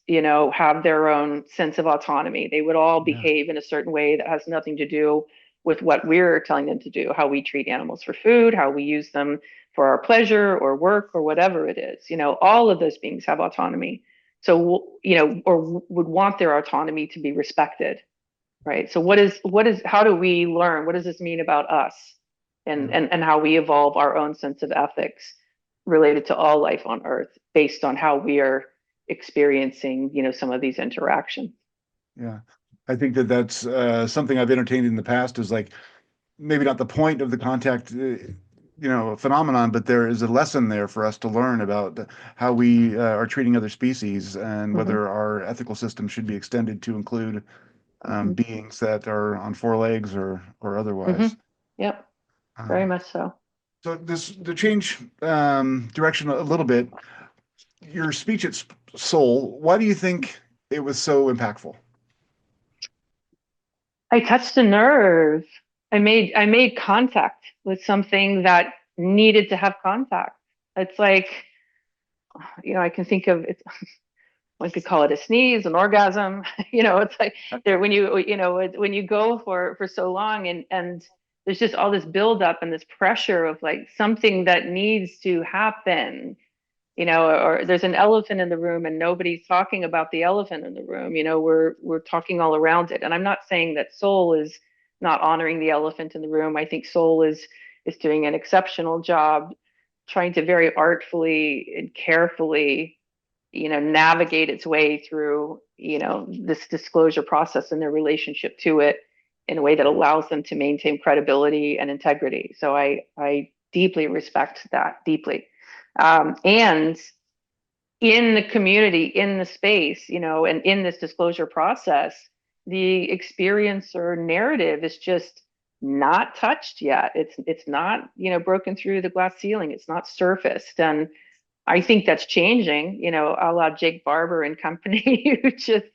have their own sense of autonomy. They would all Yeah. behave in a certain way that has nothing to do with what we're telling them to do, how we treat animals for food, how we use them for our pleasure or work or whatever it is. All of those beings have autonomy. So, or would want their autonomy to be respected, right? So how do we learn? What does this mean about us, and Yeah. and how we evolve our own sense of ethics related to all life on Earth based on how we are experiencing, some of these interactions. Yeah. I think that that's something I've entertained in the past, is like maybe not the point of the contact, phenomenon, but there is a lesson there for us to learn about how we are treating other species, and Hmm. whether our ethical system should be extended to include Hmm. beings that are on four legs or Hmm. otherwise. Yep, very Um, much so. so this to change direction a little bit. Your speech at Seoul, why do you think it was so impactful? I touched a nerve. I made contact with something that needed to have contact. It's like, I can think of it, one could call it a sneeze, an orgasm. It's like there, when you go for so long, and there's just all this buildup and this pressure of like something that needs to happen. Or there's an elephant in the room and nobody's talking about the elephant in the room. We're talking all around it. And I'm not saying that Soul is not honoring the elephant in the room. I think Soul is doing an exceptional job trying to very artfully and carefully, navigate its way through, this disclosure process and their relationship to it in a way that allows them to maintain credibility and integrity. So I deeply respect that, deeply. And in the community, in the space, and in this disclosure process, the experiencer narrative is just not touched yet. It's not, broken through the glass ceiling. It's not surfaced. And I think that's changing, a la Jake Barber and company, who just,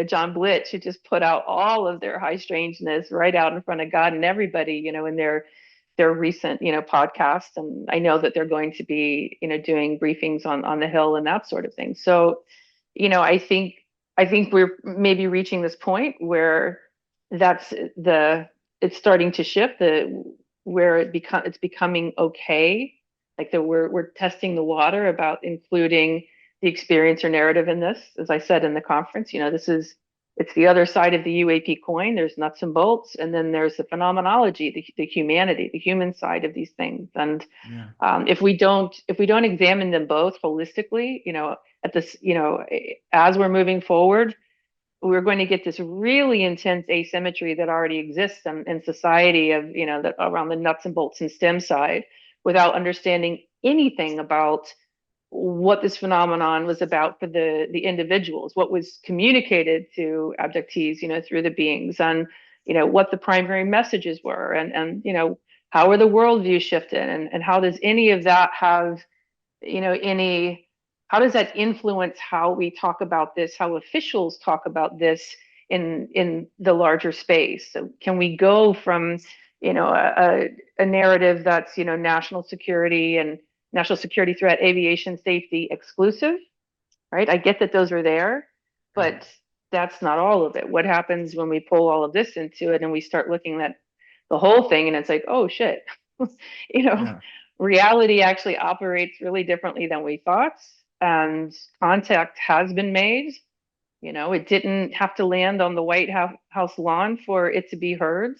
John Blitch, who just put out all of their high strangeness right out in front of God and everybody, in their recent, podcast. And I know that they're going to be, doing briefings on the Hill and that sort of thing. So, I think we're maybe reaching this point where that's it's starting to shift, where it's becoming okay, like that we're testing the water about including the experiencer narrative in this. As I said in the conference, it's the other side of the UAP coin. There's nuts and bolts, and then there's the phenomenology, the humanity, the human side of these things. And Yeah. if we don't examine them both holistically, at this, as we're moving forward, we're going to get this really intense asymmetry that already exists in society, of, that around the nuts and bolts and STEM side, without understanding anything about what this phenomenon was about for the individuals, what was communicated to abductees, through the beings, and what the primary messages were, and how are the worldview shifted, and how does any of that have, any, how does that influence how we talk about this, how officials talk about this in the larger space? So can we go from, a narrative that's, national security and national security threat, aviation safety exclusive, right? I get that those are there, Yeah. but that's not all of it. What happens when we pull all of this into it and we start looking at the whole thing, and it's like, oh shit, you know, Yeah. reality actually operates really differently than we thought. and contact has been made. It didn't have to land on the White House lawn for it to be heard.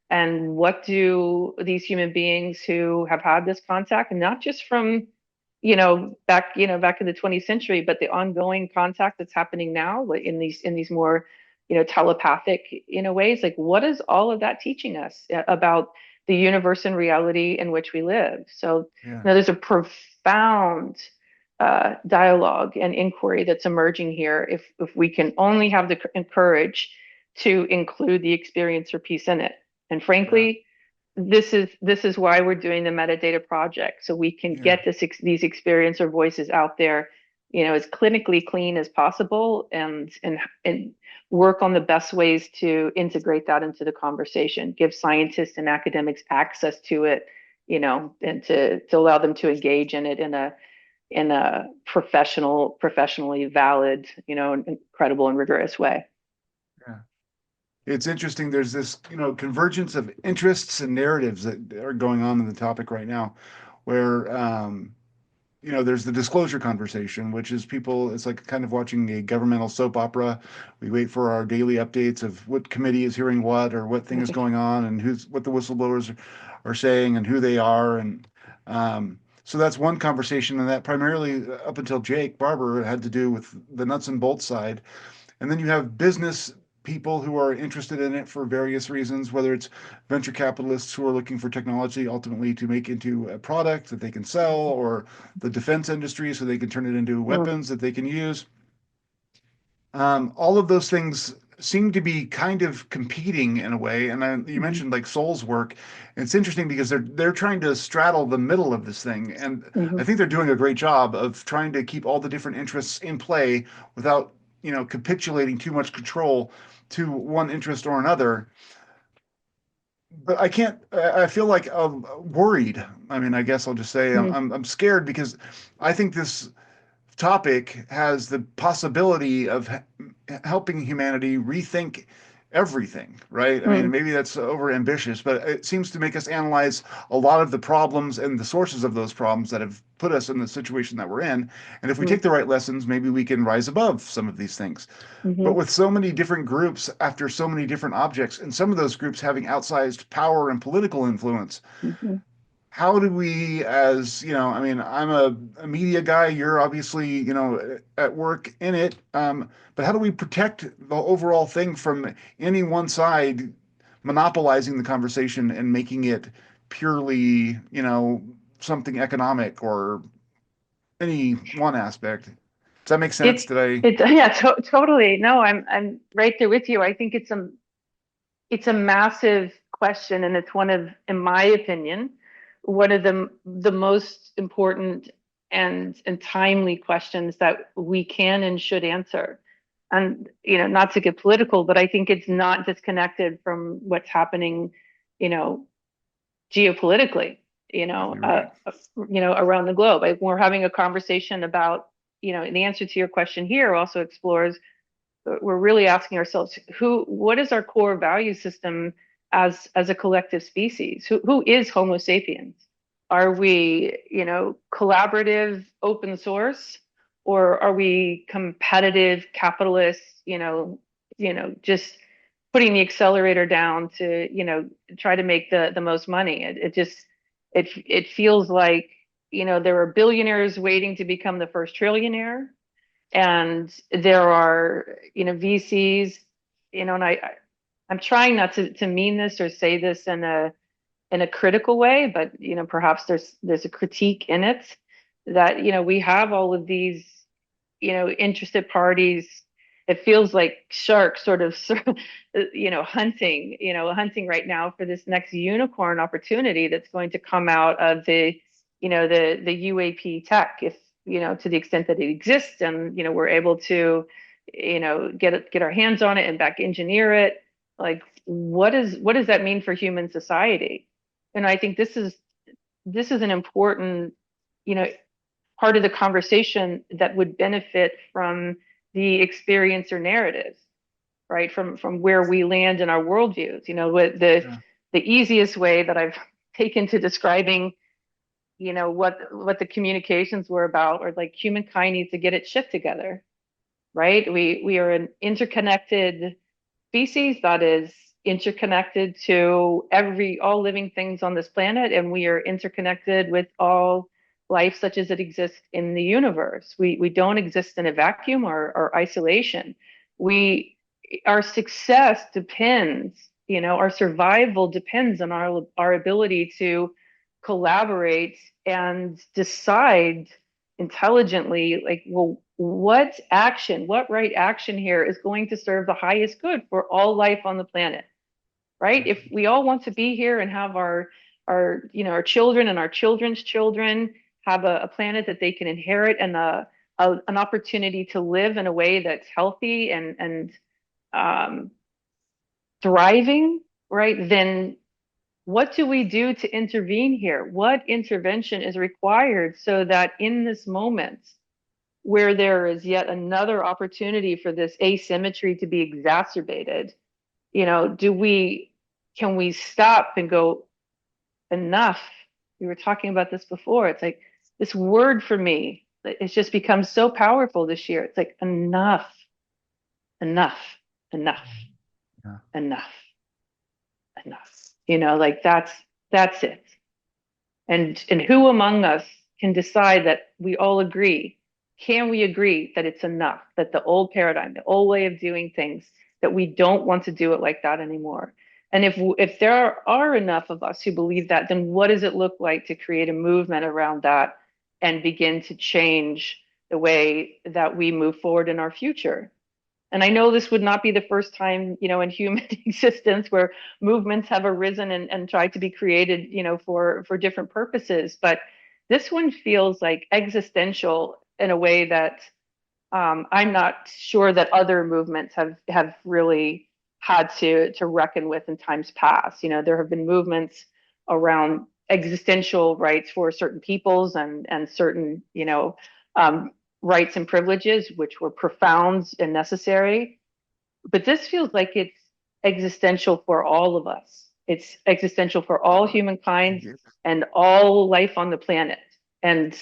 And what do these human beings who have had this contact, and not just from, back in the 20th century, but the ongoing contact that's happening now, like in these more, telepathic, ways, like what is all of that teaching us about the universe and reality in which we live? So, Yeah. there's a profound dialogue and inquiry that's emerging here if we can only have the courage to include the experiencer piece in it. And Yeah. frankly, this is why we're doing the metadata project, so we can Yeah. get these experiencer voices out there, as clinically clean as possible, and work on the best ways to integrate that into the conversation, give scientists and academics access to it, and to allow them to engage in it in a professionally valid, credible and rigorous way. Yeah. It's interesting. There's this, convergence of interests and narratives that are going on in the topic right now, where there's the disclosure conversation, which is people, it's like kind of watching a governmental soap opera. We wait for our daily updates of what committee is hearing what, or what thing is going on, and what the whistleblowers are saying and who they are. And so that's one conversation. And that primarily, up until Jake Barber, had to do with the nuts and bolts side. And then you have business people who are interested in it for various reasons, whether it's venture capitalists who are looking for technology ultimately to make into a product that they can sell, or the defense industry so they can turn it into Mm, weapons that they can use. All of those things seem to be kind of competing in a way. And you mhm, mentioned like Soul's work. It's interesting because they're trying to straddle the middle of this thing, and I mhm, think they're doing a great job of trying to keep all the different interests in play without capitulating too much control to one interest or another. But I can't. I feel like I'm worried. I mean, I guess I'll just say mhm, I'm scared because I think this topic has the possibility of helping humanity rethink everything, right? I mean, mhm, maybe that's over ambitious, but it seems to make us analyze a lot of the problems and the sources of those problems that have put us in the situation that we're in. And if we mhm, take the right lessons, maybe we can rise above some of these things. But mhm, with so many different groups after so many different objects, and some of those groups having outsized power and political influence, mhm. how do we, as I mean, I'm a media guy, you're obviously at work in it, but how do we protect the overall thing from any one side monopolizing the conversation and making it purely something economic or any one aspect? Does that make sense? It Did I? it yeah, totally. No, I'm right there with you. I think it's a massive question, and it's one of, in my opinion, one of the most important and timely questions that we can and should answer. And not to get political, but I think it's not disconnected from what's happening, you know, geopolitically, You're right. around the globe. We're having a conversation about, the answer to your question here also explores, we're really asking ourselves, what is our core value system as a collective species? Who is Homo sapiens? Are we, collaborative, open source, or are we competitive capitalists, just putting the accelerator down to, try to make the most money? It feels like, there are billionaires waiting to become the first trillionaire, and there are, VCs, and I'm trying not to mean this or say this in a critical way, but perhaps there's a critique in it, that we have all of these, interested parties. It feels like sharks sort of hunting right now for this next unicorn opportunity that's going to come out of the UAP tech, if to the extent that it exists, and we're able to get our hands on it and back engineer it. Like, what does that mean for human society? And I think this is an important, you know, part of the conversation that would benefit from the experiencer narratives, right? From where we land in our worldviews. What the Yeah. the easiest way that I've taken to describing what the communications were about, or like humankind needs to get its shit together, right? We are an interconnected species that is interconnected to all living things on this planet, and we are interconnected with all life such as it exists in the universe. We don't exist in a vacuum or isolation. We Our success depends, our survival depends on our ability to collaborate and decide intelligently, like, well, what right action here is going to serve the highest good for all life on the planet, right? If we all want to be here and have our children and our children's children have a planet that they can inherit, and an opportunity to live in a way that's healthy and um, thriving, right? Then what do we do to intervene here? What intervention is required so that in this moment, where there is yet another opportunity for this asymmetry to be exacerbated, can we stop and go, enough? We were talking about this before. It's like this word for me, it's just become so powerful this year. It's like enough, enough, enough, Yeah. enough, enough. Like that's it. And who among us can decide that we all agree? Can we agree that it's enough, that the old paradigm, the old way of doing things, that we don't want to do it like that anymore? And if there are enough of us who believe that, then what does it look like to create a movement around that and begin to change the way that we move forward in our future? And I know this would not be the first time, in human existence where movements have arisen and tried to be created, for different purposes. But this one feels like existential in a way that I'm not sure that other movements have really had to reckon with in times past. There have been movements around existential rights for certain peoples and certain, um, rights and privileges, which were profound and necessary. But this feels like it's existential for all of us. It's existential for all humankind and all life on the planet. And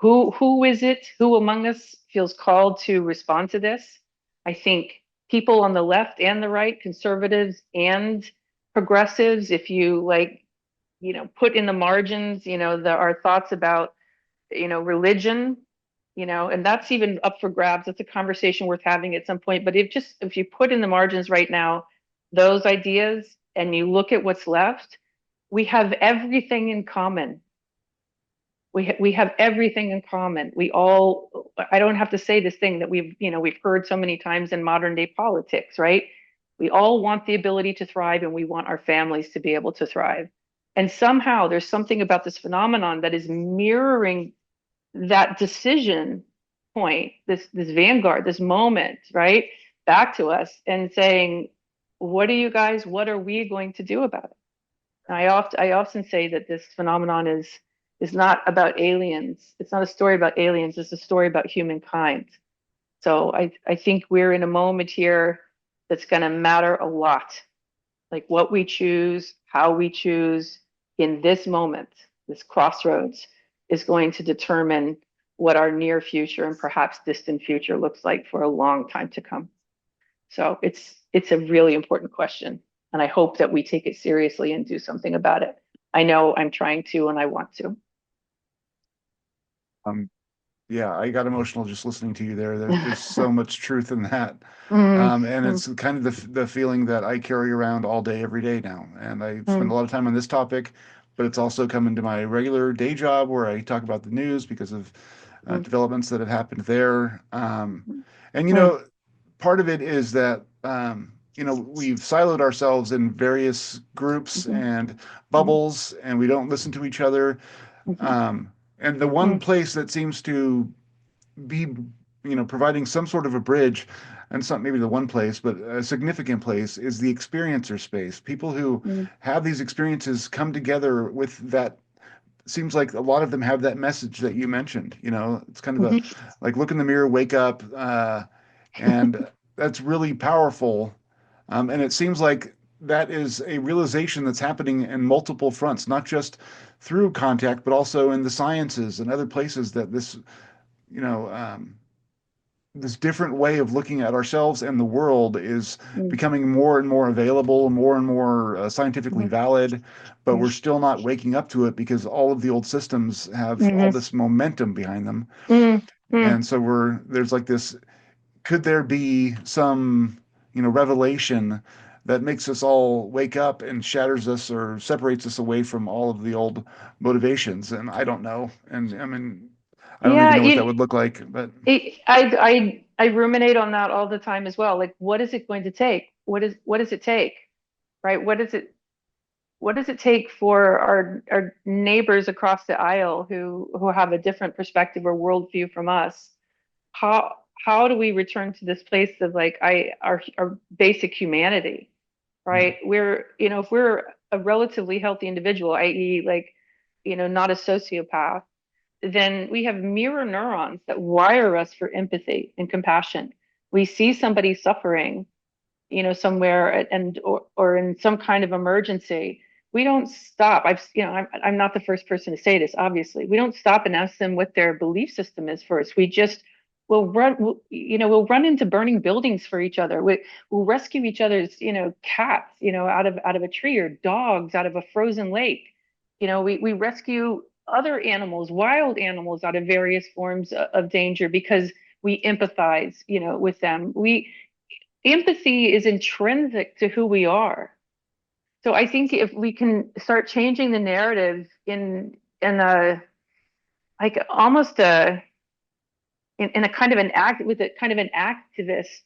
who is it? Who among us feels called to respond to this? I think people on the left and the right, conservatives and progressives, if you like, put in the margins, our thoughts about, religion, and that's even up for grabs. That's a conversation worth having at some point. But if you put in the margins right now those ideas and you look at what's left, we have everything in common. We have everything in common. I don't have to say this thing that we've heard so many times in modern day politics, right? We all want the ability to thrive, and we want our families to be able to thrive. And somehow there's something about this phenomenon that is mirroring that decision point, this vanguard, this moment, right, back to us and saying, what are we going to do about it? And I often say that this phenomenon is not about aliens. It's not a story about aliens. It's a story about humankind. So I think we're in a moment here that's going to matter a lot. Like what we choose, how we choose in this moment, this crossroads, is going to determine what our near future and perhaps distant future looks like for a long time to come. So it's a really important question, and I hope that we take it seriously and do something about it. I know I'm trying to, and I want to. Um, yeah, I got emotional just listening to you there. There's so much truth in that. And Mm-hmm. it's kind of the feeling that I carry around all day, every day now. And I spend a lot of time on this topic, but it's also come into my regular day job where I talk about the news because of developments that have happened there. And, part of it is that, we've siloed ourselves in various groups and bubbles, and we don't listen to each other. And the one place that seems to be, providing some sort of a bridge, and it's not maybe the one place, but a significant place, is the experiencer space. People who have these experiences come together with that. Seems like a lot of them have that message that you mentioned. It's kind of like look in the mirror, wake up, and that's really powerful. And it seems like that is a realization that's happening in multiple fronts, not just through contact, but also in the sciences and other places that you know, um, this different way of looking at ourselves and the world is Mm, becoming more and more and more scientifically mhm, valid, but we're mm, still not waking up to it because all of the old systems have all mhm, this momentum behind them. mm, mm. And so there's like this, could there be some, revelation that makes us all wake up and shatters us or separates us away from all of the old motivations? And I don't know. And I mean, I don't even Yeah, know what that would look like, but I ruminate on that all the time as well. Like, what is it going to take? What does it take? Right? What does it take for our neighbors across the aisle who have a different perspective or worldview from us? How do we return to this place of like our basic humanity, yeah, right? If we're a relatively healthy individual, i.e., like, not a sociopath, then we have mirror neurons that wire us for empathy and compassion. We see somebody suffering, somewhere or in some kind of emergency. We don't stop. I'm not the first person to say this, obviously. We don't stop and ask them what their belief system is first. We just we'll run into burning buildings for each other. We'll rescue each other's, cats, out of a tree, or dogs out of a frozen lake. We rescue other animals, wild animals, out of various forms of danger because we empathize, with them. We Empathy is intrinsic to who we are. So I think if we can start changing the narrative in a like almost a in a kind of an act with a kind of an activist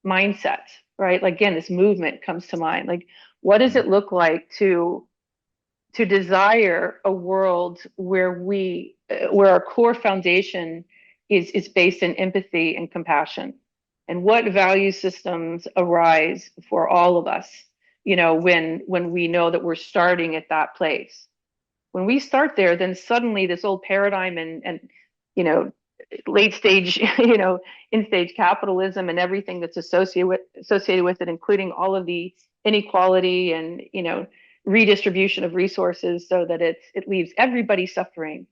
mindset, right? Like, again, this movement comes to mind. Like, what does it look like to desire a world where our core foundation is based in empathy and compassion, and what value systems arise for all of us, when we know that we're starting at that place. When we start there, then suddenly this old paradigm and you know late stage, in stage capitalism and everything that's associated with it, including all of the inequality and redistribution of resources, so that it leaves everybody suffering.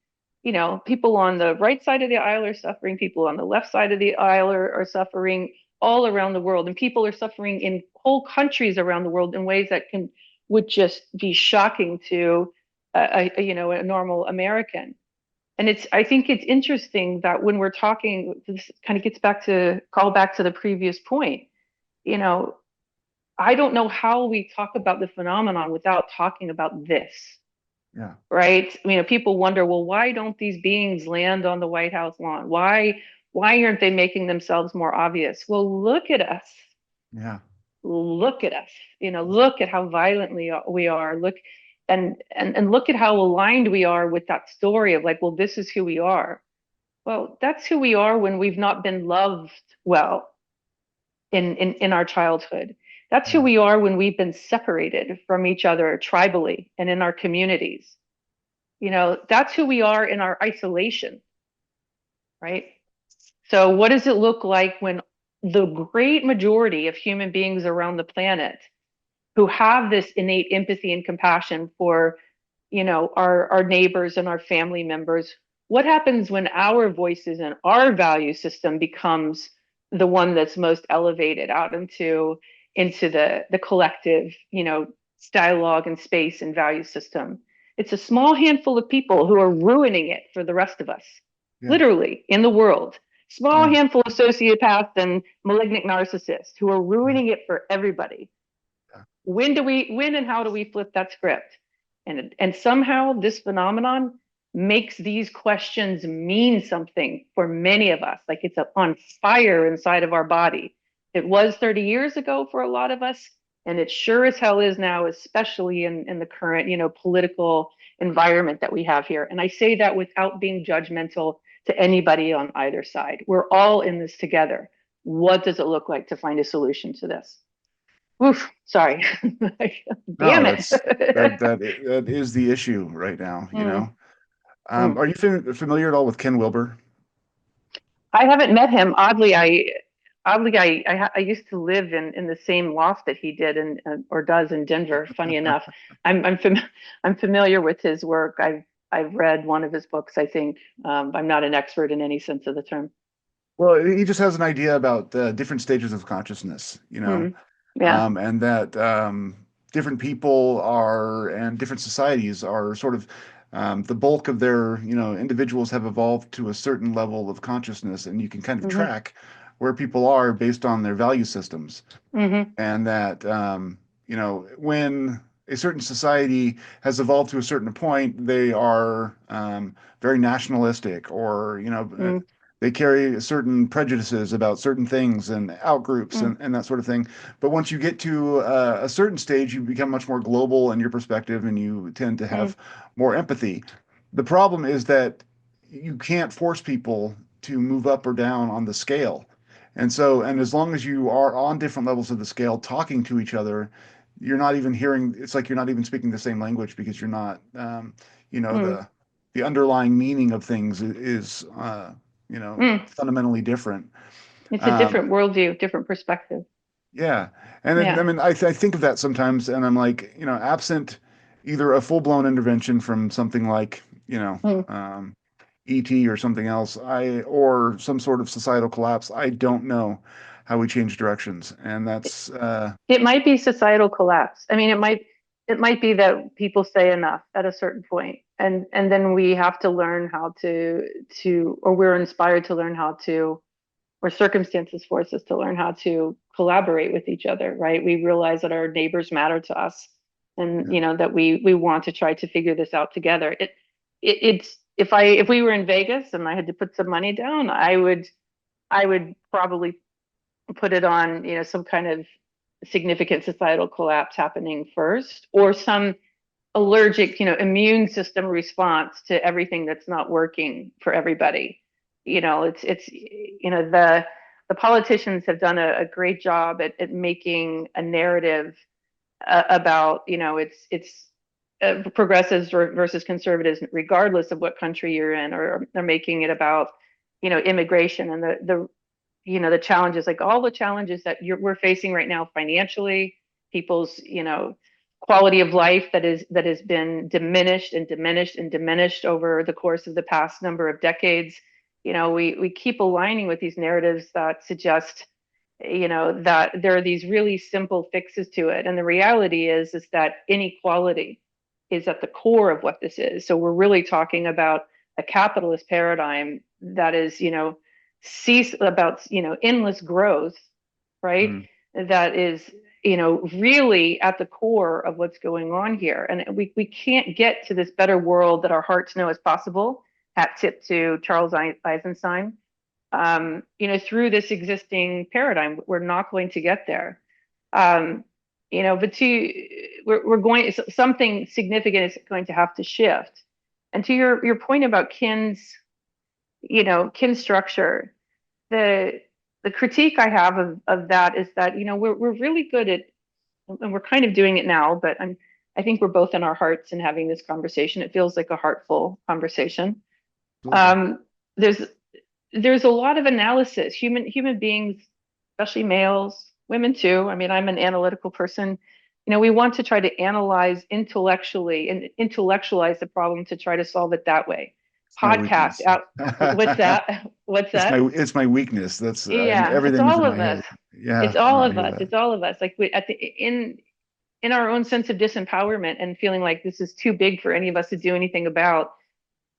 People on the right side of the aisle are suffering, people on the left side of the aisle are suffering, all around the world, and people are suffering in whole countries around the world in ways that can would just be shocking to a normal American. And I think it's interesting that when we're talking, this kind of call back to the previous point. You know, I don't know how we talk about the phenomenon without talking about this, yeah, right? People wonder, well, why don't these beings land on the White House lawn? Why aren't they making themselves more obvious? Well, look at us. yeah, Look at us. Look at how violently we are. Look and look at how aligned we are with that story of like, well, this is who we are. Well, that's who we are when we've not been loved well in our childhood. That's who yeah, we are when we've been separated from each other tribally and in our communities. That's who we are in our isolation, right? So, what does it look like when the great majority of human beings around the planet who have this innate empathy and compassion for, our neighbors and our family members, what happens when our voices and our value system becomes the one that's most elevated out into the collective, dialogue and space and value system? It's a small handful of people who are ruining it for the rest of us, yeah, literally, in the world. Small yeah, handful of sociopaths and malignant narcissists who are yeah, ruining it for everybody. yeah, When and how do we flip that script? And somehow this phenomenon makes these questions mean something for many of us. Like, it's on fire inside of our body. It was 30 years ago for a lot of us, and it sure as hell is now, especially in the current, political environment that we have here. And I say that without being judgmental to anybody on either side. We're all in this together. What does it look like to find a solution to this? Oof, sorry. no, Damn it. that is the issue right now, Mm, mm. Are you familiar at all with Ken Wilber? I haven't met him. Oddly, oddly, I used to live in the same loft that he did and or does in Denver. Funny enough, I'm familiar with his work. I've read one of his books. I think I'm not an expert in any sense of the term. Well, he just has an idea about different stages of consciousness, Mm. Yeah. and that different people are and different societies are sort of the bulk of their, individuals have evolved to a certain level of consciousness, and you can kind of Hmm. track where people are based on their value systems. Hmm. And that when a certain society has evolved to a certain point, they are very nationalistic, or Mm. they carry certain prejudices about certain things and outgroups Mm. and that sort of thing. But once you get to a certain stage, you become much more global in your perspective, and you tend to Mm. have more empathy. The problem is that you can't force people to move up or down on the scale. And as long as you are on different levels of the scale talking to each other, you're not even hearing, it's like you're not even speaking the same language, because you're not, Mm. the underlying meaning of things is, Mm. fundamentally different. It's a Um, different worldview, different perspective. yeah. And then, I Yeah. mean, I think of that sometimes, and I'm like, absent either a full-blown intervention from something like, Mm. ET or something else, or some sort of societal collapse, I don't know how we change directions. And that's It might be societal collapse. I mean, it might be that people say enough at a certain point, and then we have to learn how to or we're inspired to learn how to, or circumstances force us to learn how to collaborate with each other, right? We realize that our neighbors matter to us, and yeah. that we want to try to figure this out together. It's if we were in Vegas and I had to put some money down, I would probably put it on, some kind of significant societal collapse happening first, or some allergic, immune system response to everything that's not working for everybody. It's the politicians have done a great job at making a narrative about, it's progressives versus conservatives, regardless of what country you're in, or they're making it about, immigration and the challenges, like all the challenges that we're facing right now financially, people's, quality of life that has been diminished and diminished and diminished over the course of the past number of decades. We keep aligning with these narratives that suggest, that there are these really simple fixes to it. And the reality is that inequality is at the core of what this is. So we're really talking about a capitalist paradigm that is, cease about, endless growth, right? Mm. That is, really at the core of what's going on here. And we can't get to this better world that our hearts know is possible. Hat tip to Charles Eisenstein. Through this existing paradigm, we're not going to get there. Um, but we're going, something significant is going to have to shift. And to your point about kin structure, the the critique I have of that is that, we're really good at, and we're kind of doing it now, but I think we're both in our hearts and having this conversation. It feels like a heartful conversation. Absolutely. Um, there's there's a lot of analysis. Human beings, especially males, women too. I mean, I'm an analytical person. We want to try to analyze intellectually and intellectualize the problem to try to solve it that way. It's my Podcast weakness. out. What's that? What's that? It's my weakness. That's Yeah, it's everything is all in my of us. head. Yeah, It's all no, I of hear us. that. It's all of us. Like in our own sense of disempowerment and feeling like this is too big for any of us to do anything about,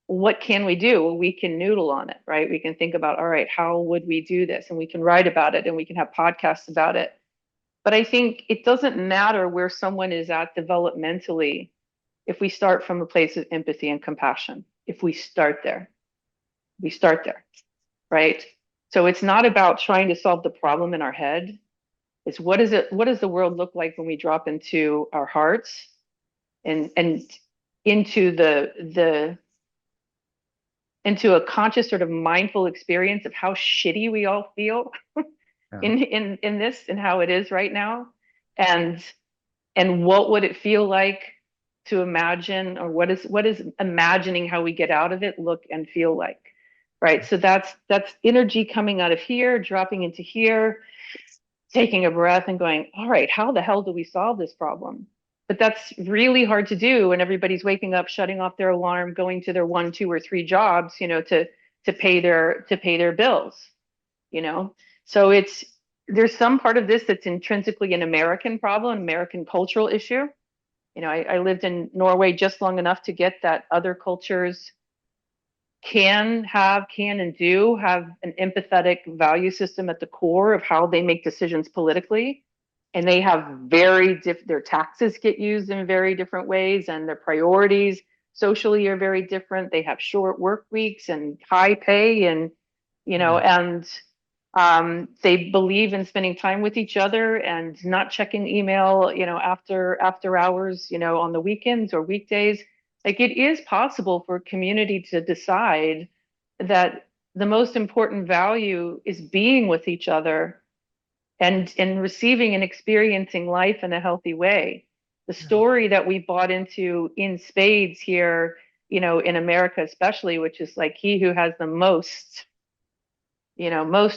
what can we do? Well, we can noodle on it, right? We can think about, all right, how would we do this? And we can write about it and we can have podcasts about it. But I think it doesn't matter where someone is at developmentally if we start from a place of empathy and compassion. If we start there, right? So it's not about trying to solve the problem in our head. It's what does the world look like when we drop into our hearts and into into a conscious sort of mindful experience of how shitty we all feel Yeah. in this and how it is right now, and what would it feel like to imagine, or what is imagining how we get out of it look and feel like, right? So that's energy coming out of here, dropping into here, taking a breath and going, all right, how the hell do we solve this problem? But that's really hard to do when everybody's waking up, shutting off their alarm, going to their one, two, or three jobs, to pay their bills, you know. So there's some part of this that's intrinsically an American problem, American cultural issue. I lived in Norway just long enough to get that other cultures can and do have an empathetic value system at the core of how they make decisions politically. And they have their taxes get used in very different ways, and their priorities socially are very different. They have short work weeks and high pay, and Yeah. they believe in spending time with each other and not checking email, after hours, on the weekends or weekdays. Like, it is possible for a community to decide that the most important value is being with each other and receiving and experiencing life in a healthy way. The story that we bought into in spades here, in America especially, which is like he who has the most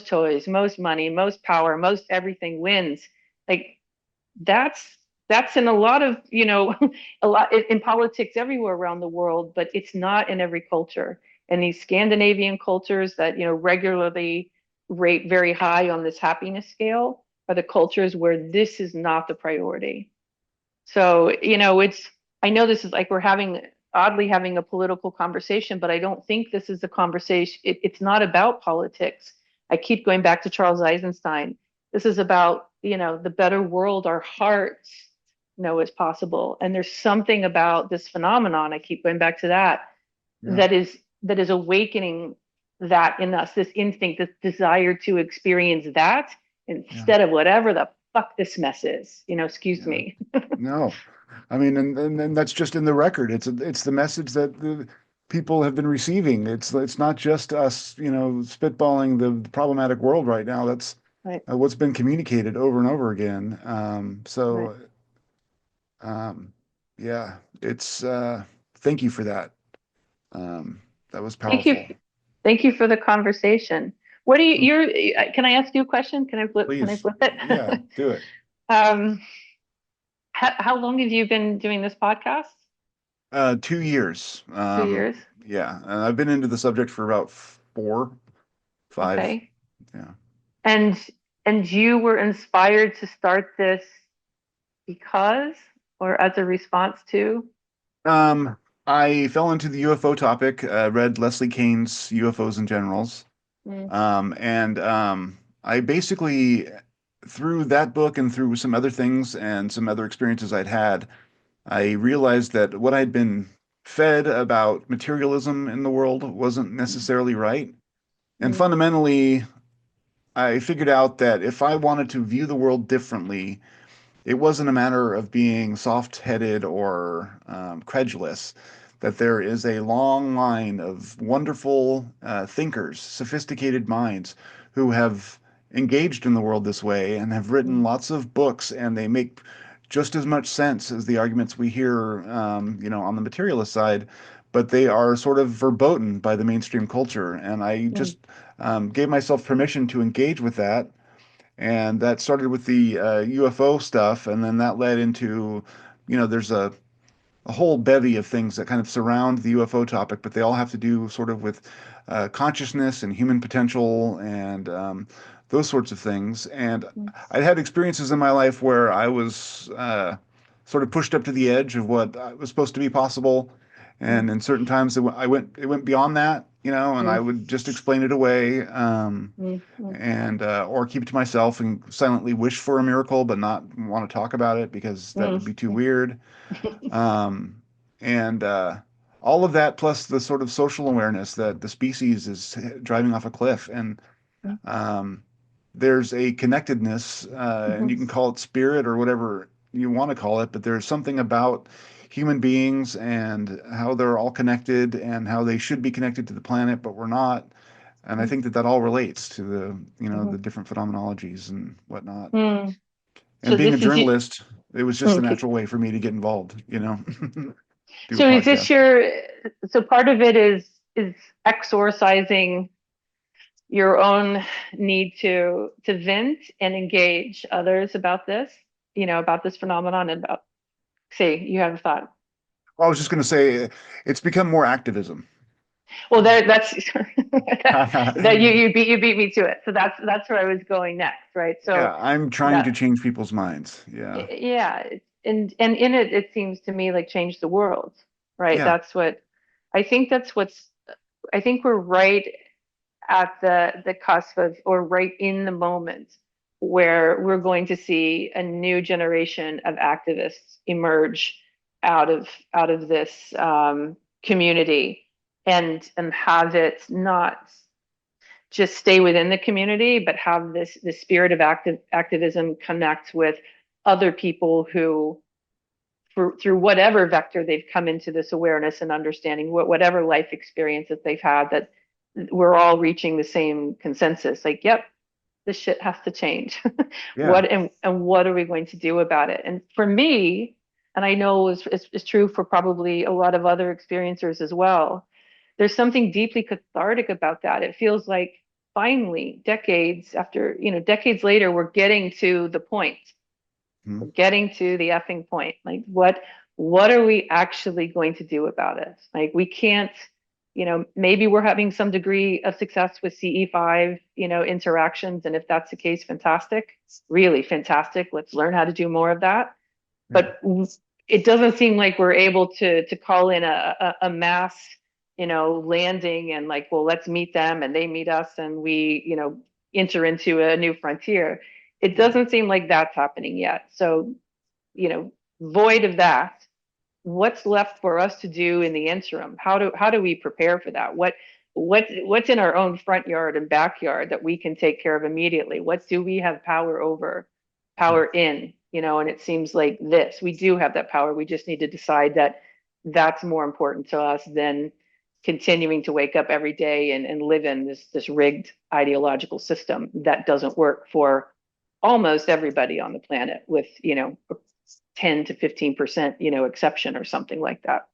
toys, most money, most power, most everything wins. Like, that's in a lot of, a lot in politics everywhere around the world, but it's not in every culture. And these Scandinavian cultures that, regularly rate very high on this happiness scale are the cultures where this is not the priority. So, I know this is like we're oddly having a political conversation, but I don't think this is a conversation. It's not about politics. I keep going back to Charles Eisenstein. This is about, the better world our hearts know is possible. And there's something about this phenomenon, I keep going back to that, Yeah. that is awakening that in us, this instinct, this desire to experience that Yeah. instead of whatever the fuck this mess is, excuse Yeah. me. No, I mean, and that's just in the record. It's the message that the people have been receiving. It's not just us, spitballing the problematic world right now. That's Right, what's been communicated over and over again. right. Um, yeah, it's thank you for that. Um, that was Thank you. powerful. Thank you for the conversation. What do you, Hmm. can I ask you a question? Can I Please, flip it? yeah, do it. um, how long have you been doing this podcast? 2 years. 2 years. Yeah, and I've been into the subject for about 4, 5. Okay. Yeah. And you were inspired to start this because or as a response to? Um, I fell into the UFO topic, read Leslie Kean's UFOs and Generals, Mm, and I basically, through that book and through some other things and some other experiences I'd had, I realized that what I'd been fed about materialism in the world wasn't mm, necessarily right. And mm, fundamentally, I figured out that if I wanted to view the world differently, it wasn't a matter of being soft-headed or credulous, that there is a long line of wonderful thinkers, sophisticated minds who have engaged in the world this way and have written mm, lots of books, and they make just as much sense as the arguments we hear, on the materialist side, but they are sort of verboten by the mainstream culture. And I mm, just gave myself permission to engage with that, and that started with the UFO stuff, and then that led into, there's a whole bevy of things that kind of surround the UFO topic, but they all have to do sort of with consciousness and human potential and those sorts of things. And mm, I'd had experiences in my life where I was sort of pushed up to the edge of what was supposed to be possible, and mm, in certain times it went beyond that, and I mm, would just explain it away. mm, mm, And or keep it to myself and silently wish for a miracle, but not want to talk about it because that mm, would be too mm, weird. Um, and all of that, plus the sort of social awareness that the species is driving off a cliff, and mm, um, there's a connectedness, and mhm, you can call it spirit or whatever you want to call it, but there's something about human beings and how they're all connected and how they should be connected to the planet, but we're not. And I mm, think that that all relates to the, mhm, the different phenomenologies and whatnot. mm. And So being a this is you. journalist, it was just a Okay. natural way for me to get involved, do a So is this podcast. your, so part of it is exorcising. your own need to vent and engage others about this, about this phenomenon and about, say, you have a thought. Well, I was just going to say it's become more activism. Well, that's that you beat me to it. So that's where I was going next, right? So Yeah, I'm trying to that change people's minds. Yeah. yeah, and in it, it seems to me like change the world, right? Yeah. I think that's what's I think we're right at the cusp of, or right in the moment where we're going to see a new generation of activists emerge out of this community, and have it not just stay within the community, but have the spirit of activism connect with other people who, through whatever vector they've come into this awareness and understanding, whatever life experience that they've had, that we're all reaching the same consensus. Like, yep, this shit has to change. Yeah. And what are we going to do about it? And for me, and I know it's true for probably a lot of other experiencers as well, there's something deeply cathartic about that. It feels like finally, decades later, we're getting to the point. Hmm. We're getting to the effing point. Like, what are we actually going to do about it? Like, we can't, maybe we're having some degree of success with CE5, interactions. And if that's the case, fantastic, really fantastic. Let's learn how to do more of that. Yeah. But it doesn't seem like we're able to call in a mass, landing, and like, well, let's meet them and they meet us and we, enter into a new frontier. It doesn't seem like that's happening yet. So, void of that, what's left for us to do in the interim? How do we prepare for that? What's in our own front yard and backyard that we can take care of immediately? What do we have power over, Yeah. power in? And it seems like we do have that power. We just need to decide that that's more important to us than continuing to wake up every day and live in this rigged ideological system that doesn't work for almost everybody on the planet, with 10 to 15%, exception or something like that.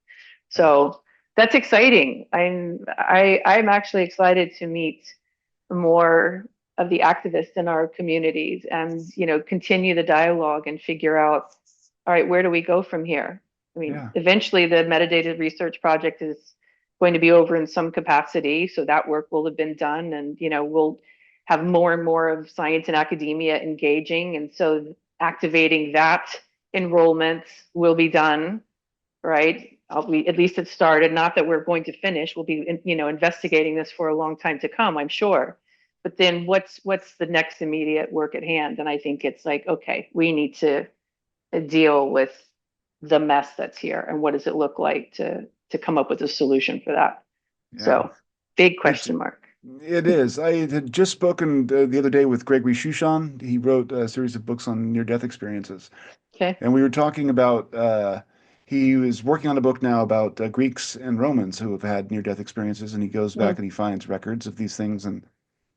Yeah. So that's exciting. I'm actually excited to meet more of the activists in our communities, and continue the dialogue and figure out, all right, where do we go from here? I mean, Yeah. eventually the metadata research project is going to be over in some capacity, so that work will have been done, and we'll have more and more of science and academia engaging, and so activating that enrollment will be done, right? At least it started. Not that we're going to finish. We'll be, investigating this for a long time to come, I'm sure. But then what's the next immediate work at hand? And I think it's like, okay, we need to deal with the mess that's here, and what does it look like to come up with a solution for that? Yeah. So, big It's question mark. it is. I had just spoken the other day with Gregory Shushan. He wrote a series of books on near-death experiences, Okay. and we were talking about he was working on a book now about Greeks and Romans who have had near-death experiences, and he goes back Mm, and he finds records of these things and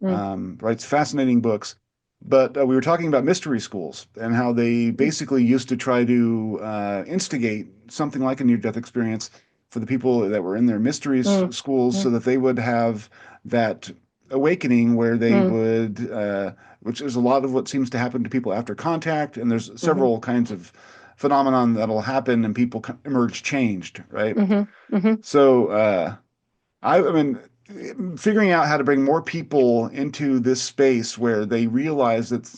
mm, writes fascinating books. But we were talking about mystery schools and how they mm, basically used to try to instigate something like a near-death experience for the people that were in their mysteries mm, schools so mm, that they would have that awakening where they mm, would, which is a lot of what seems to happen to people after contact. And there's mhm, several kinds of phenomenon that'll happen and people emerge changed, right? mhm, mhm, So, I mean, figuring out how to bring more people into this space where they realize that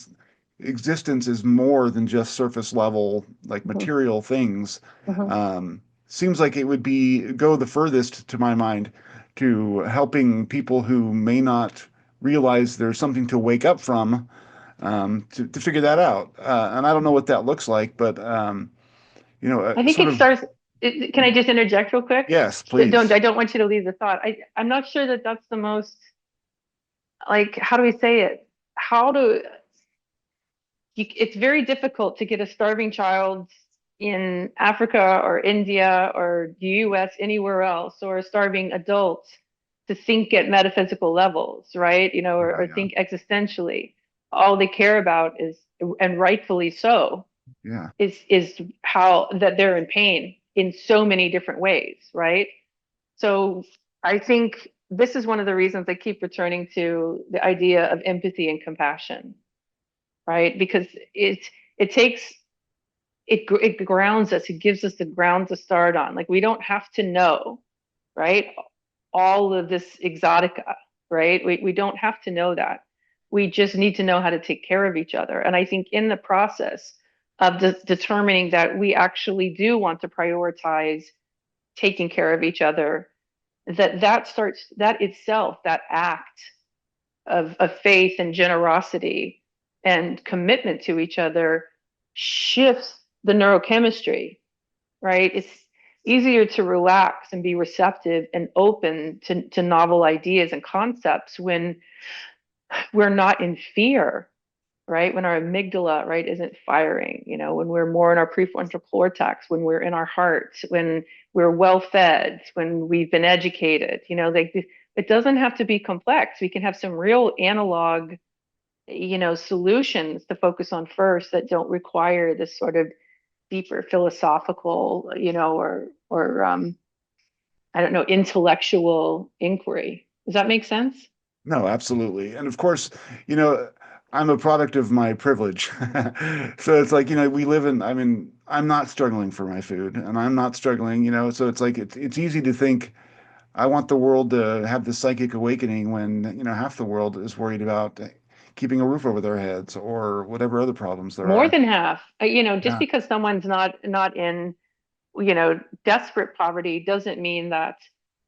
existence is more than just surface level, like mhm, material things, mhm. seems like it would be go the furthest, to my mind, to helping people who may not realize there's something to wake up from, to figure that out. And I don't know what that looks like, but I think sort it of, starts. Can I just interject real quick? yes, Don't please. I don't want you to leave the thought. I'm not sure that that's the most, like, how do we say it? How do It's very difficult to get a starving child in Africa or India or the US, anywhere else, or a starving adult to think at metaphysical levels, right? Or Yeah, think existentially. All they care about is, and rightfully so, yeah, is how that they're in pain in so many different ways, right? So I think this is one of the reasons I keep returning to the idea of empathy and compassion, right? Because it takes it grounds us, it gives us the ground to start on. Like we don't have to know, right? All of this exotica, right? We don't have to know that. We just need to know how to take care of each other. And I think in the process of determining that we actually do want to prioritize taking care of each other, that starts that itself, that act of faith and generosity and commitment to each other shifts the neurochemistry, right? It's easier to relax and be receptive and open to novel ideas and concepts when we're not in fear, right? When our amygdala, right, isn't firing, when we're more in our prefrontal cortex, when we're in our hearts, when we're well fed, when we've been educated, like it doesn't have to be complex. We can have some real analog, solutions to focus on first that don't require this sort of deeper philosophical, or I don't know, intellectual inquiry. Does that make sense? No, absolutely. And of course, you know, I'm a product of my privilege. So it's like, we live in, I mean, I'm not struggling for my food and I'm not struggling, so it's like it's easy to think I want the world to have this psychic awakening when, half the world is worried about keeping a roof over their heads or whatever other problems there More are. than half. Just Yeah. because someone's not in, desperate poverty doesn't mean that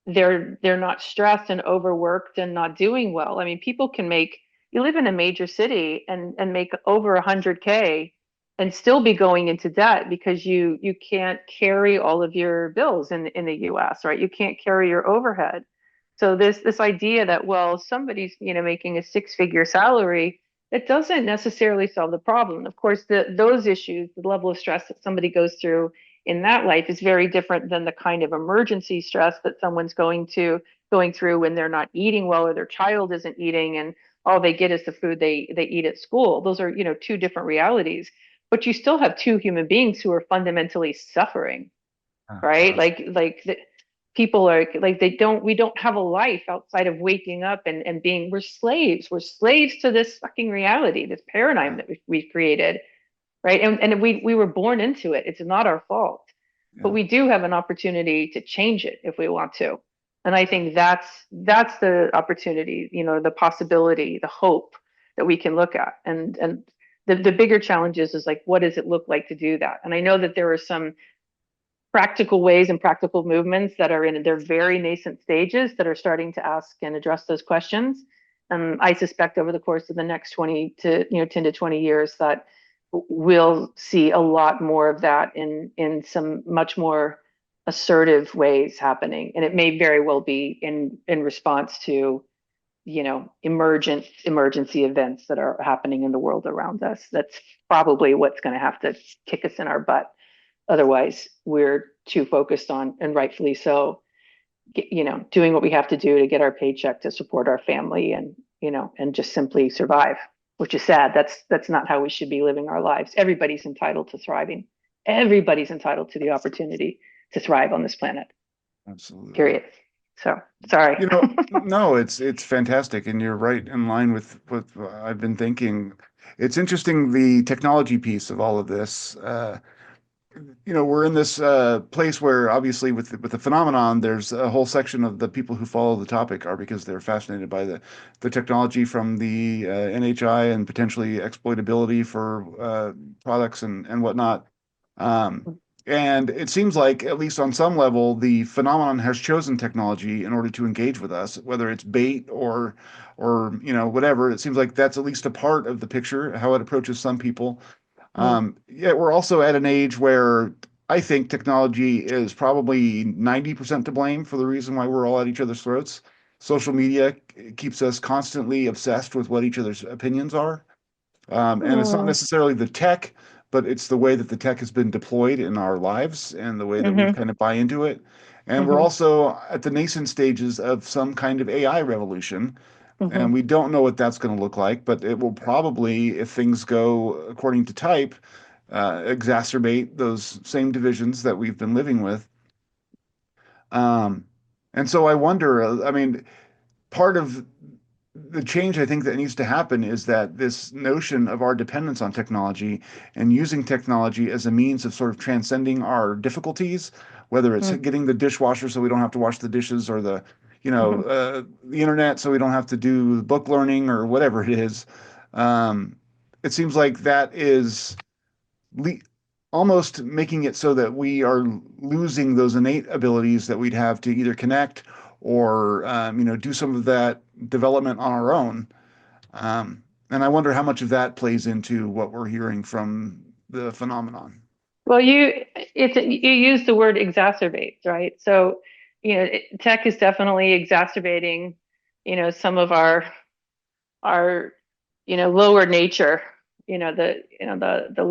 they're not stressed and overworked and not doing well. I mean, people can make, you live in a major city and make over 100K and still be going into debt because you can't carry all of your bills in the US, right? You can't carry your overhead. So this idea that, well, somebody's, making a six-figure salary, it doesn't necessarily solve the problem. Of course, those issues, the level of stress that somebody goes through in that life is very different than the kind of emergency stress that someone's going through when they're not eating well or their child isn't eating and all they get is the food they eat at school. Those are, two different realities. But you still have two human beings who are fundamentally suffering, right? People are like we don't have a life outside of waking up and being, we're slaves to this fucking reality, this paradigm Yeah. that we've created, right? And we were born into it. It's not our fault, but Yeah. we do have an opportunity to change it if we want to. And I think that's the opportunity, the possibility, the hope that we can look at. And the bigger challenges is like, what does it look like to do that? And I know that there are some practical ways and practical movements that are in their very nascent stages that are starting to ask and address those questions. And I suspect over the course of the next 10 to 20 years that we'll see a lot more of that in some much more assertive ways happening. And it may very well be in response to, emergency events that are happening in the world around us. That's probably what's going to have to kick us in our butt. Otherwise, we're too focused on, and rightfully so, doing what we have to do to get our paycheck to support our family and just simply survive, which is sad. That's not how we should be living our lives. Everybody's entitled to thriving. Everybody's entitled to the opportunity to thrive on this planet, Absolutely. period. So sorry. No, it's fantastic, and you're right in line with what I've been thinking. It's interesting the technology piece of all of this. We're in this place where obviously with the phenomenon, there's a whole section of the people who follow the topic are because they're fascinated by the technology from the NHI and potentially exploitability for products and whatnot. Um, and it seems like, at least on some level, the phenomenon has chosen technology in order to engage with us, whether it's bait or whatever. It seems like that's at least a part of the picture, how it approaches some people. Mm-hmm. Yet we're also at an age where I think technology is probably 90% to blame for the reason why we're all at each other's throats. Social media keeps us constantly obsessed with what each other's opinions are. And it's not necessarily the tech, but it's the way that the tech has been deployed in our lives and the way that we Mm-hmm. kind of buy into it. And we're Mm-hmm. also at the nascent stages of some kind of AI revolution. Mm-hmm. And we don't know what that's going to look like, but it will probably, if things go according to type, exacerbate those same divisions that we've been living with. Um, and so I wonder, I mean, part of the change I think that needs to happen is that this notion of our dependence on technology and using technology as a means of sort of transcending our difficulties, whether it's Mm-hmm. getting the dishwasher so we don't have to wash the dishes, or Mm-hmm. the internet so we don't have to do book learning or whatever it is. Um, it seems like that is le almost making it so that we are losing those innate abilities that we'd have to either connect or do some of that development on our own. And I wonder how much of that plays into what we're hearing from the phenomenon. Well, you use the word exacerbates, right? So, tech is definitely exacerbating, some of our lower nature, the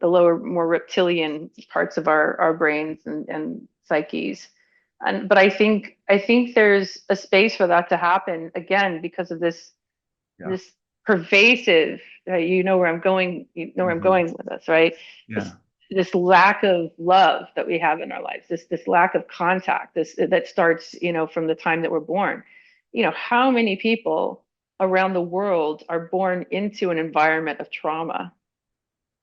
lower, more reptilian parts of our brains and psyches. But I think there's a space for that to happen again because of Yeah. this pervasive, you know where I'm going, Hmm. with this, right? This Yeah. this lack of love that we have in our lives, this lack of contact, this that starts, from the time that we're born. How many people around the world are born into an environment of trauma,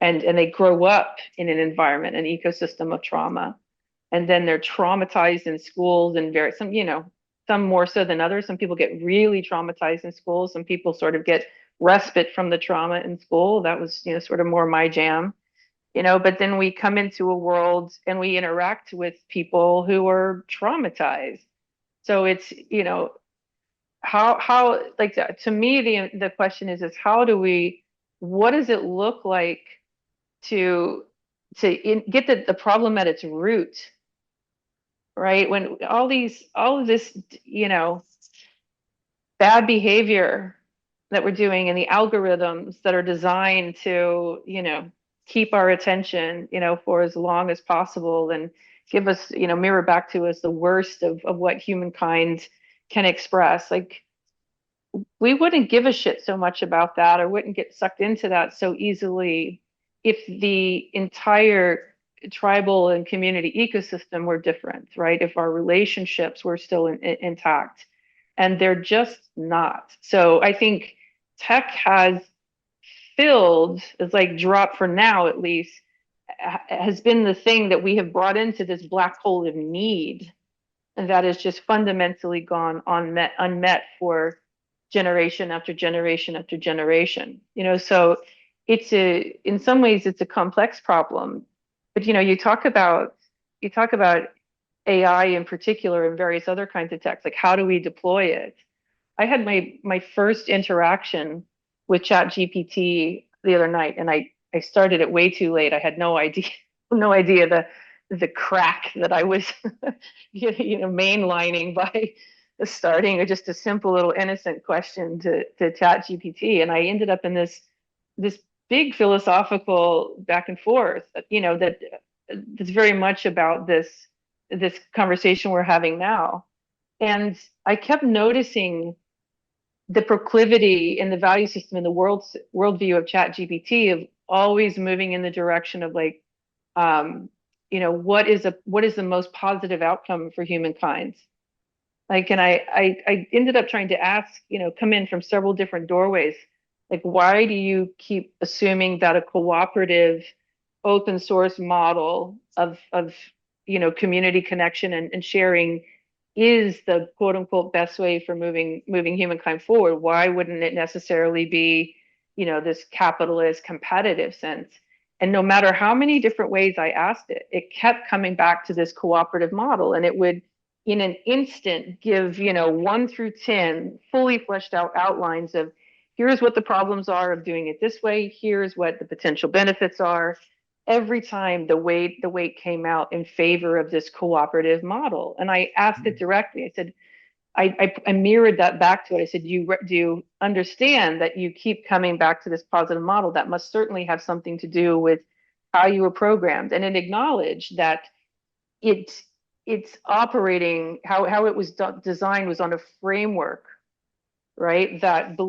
and they grow up in an environment, an ecosystem of trauma, and then they're traumatized in schools, and some more so than others. Some people get really traumatized in school. Some people sort of get respite from the trauma in school. That was, sort of more my jam. But then we come into a world and we interact with people who are traumatized. So it's, how like that. To me, the question is how do we, what does it look like to get the problem at its root, right? When all of this, bad behavior that we're doing, and the algorithms that are designed to, keep our attention, for as long as possible, and give us, mirror back to us the worst of what humankind can express. Like, we wouldn't give a shit so much about that, or wouldn't get sucked into that so easily if the entire tribal and community ecosystem were different, right? If our relationships were still intact, and they're just not. So I think tech has filled, it's like drop for now at least, has been the thing that we have brought into this black hole of need, and that has just fundamentally gone unmet for generation after generation after generation. So in some ways it's a complex problem. But you talk about AI in particular, and various other kinds of tech, like how do we deploy it? I had my first interaction with Chat GPT the other night, and I started it way too late. I had no idea no idea the crack that I was mainlining by starting just a simple little innocent question to Chat GPT, and I ended up in this big philosophical back and forth, that's very much about this conversation we're having now. And I kept noticing the proclivity in the value system in the worldview of Chat GPT of always moving in the direction of like, what is the most positive outcome for humankind? Like, and I ended up trying to ask, come in from several different doorways. Like, why do you keep assuming that a cooperative, open source model of community connection and sharing is the quote unquote best way for moving humankind forward? Why wouldn't it necessarily be, this capitalist competitive sense? And no matter how many different ways I asked it, it kept coming back to this cooperative model, and it would in an instant give 1 through 10 fully fleshed out outlines of, here's what the problems are of doing it this way, here's what the potential benefits are. Every time the weight came out in favor of this cooperative model, and I asked it directly. I said, I mirrored that back to it. I said, do you understand that you keep coming back to this positive model? That must certainly have something to do with how you were programmed. And it acknowledged that it's operating, how it was designed was on a framework, right? That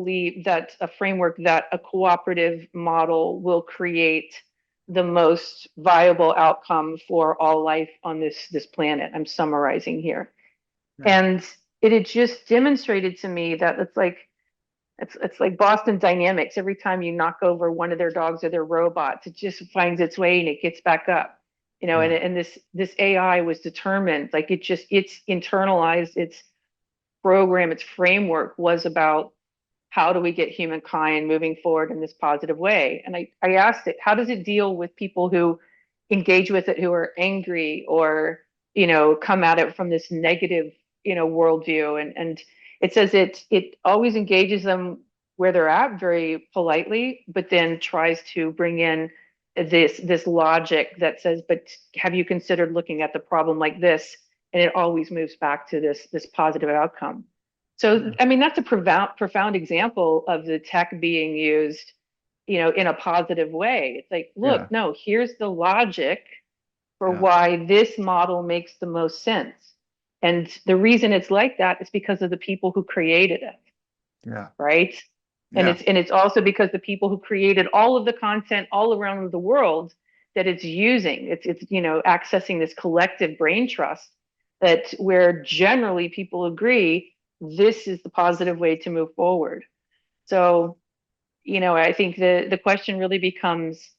a framework that a cooperative model will create the most viable outcome for all life on this planet. I'm summarizing here. Yeah. And it had just demonstrated to me that it's like Boston Dynamics. Every time you knock over one of their dogs or their robots, it just finds its way and it gets back up. Yeah. And this AI was determined, like it's internalized its program, its framework was about how do we get humankind moving forward in this positive way? And I asked it, how does it deal with people who engage with it, who are angry or, come at it from this negative, worldview? And it says it always engages them where they're at very politely, but then tries to bring in this logic that says, but have you considered looking at the problem like this? And it always moves back to this positive outcome. So, Yeah. I mean, that's a profound example of the tech being used, in a positive way. It's like, Yeah. look, no, here's the logic for Yeah. why this model makes the most sense. And the reason it's like that is because of the people who created it, Yeah. right? And Yeah. it's also because the people who created all of the content all around the world that it's using, it's accessing this collective brain trust that where generally people agree this is the positive way to move forward. So, I think the question really becomes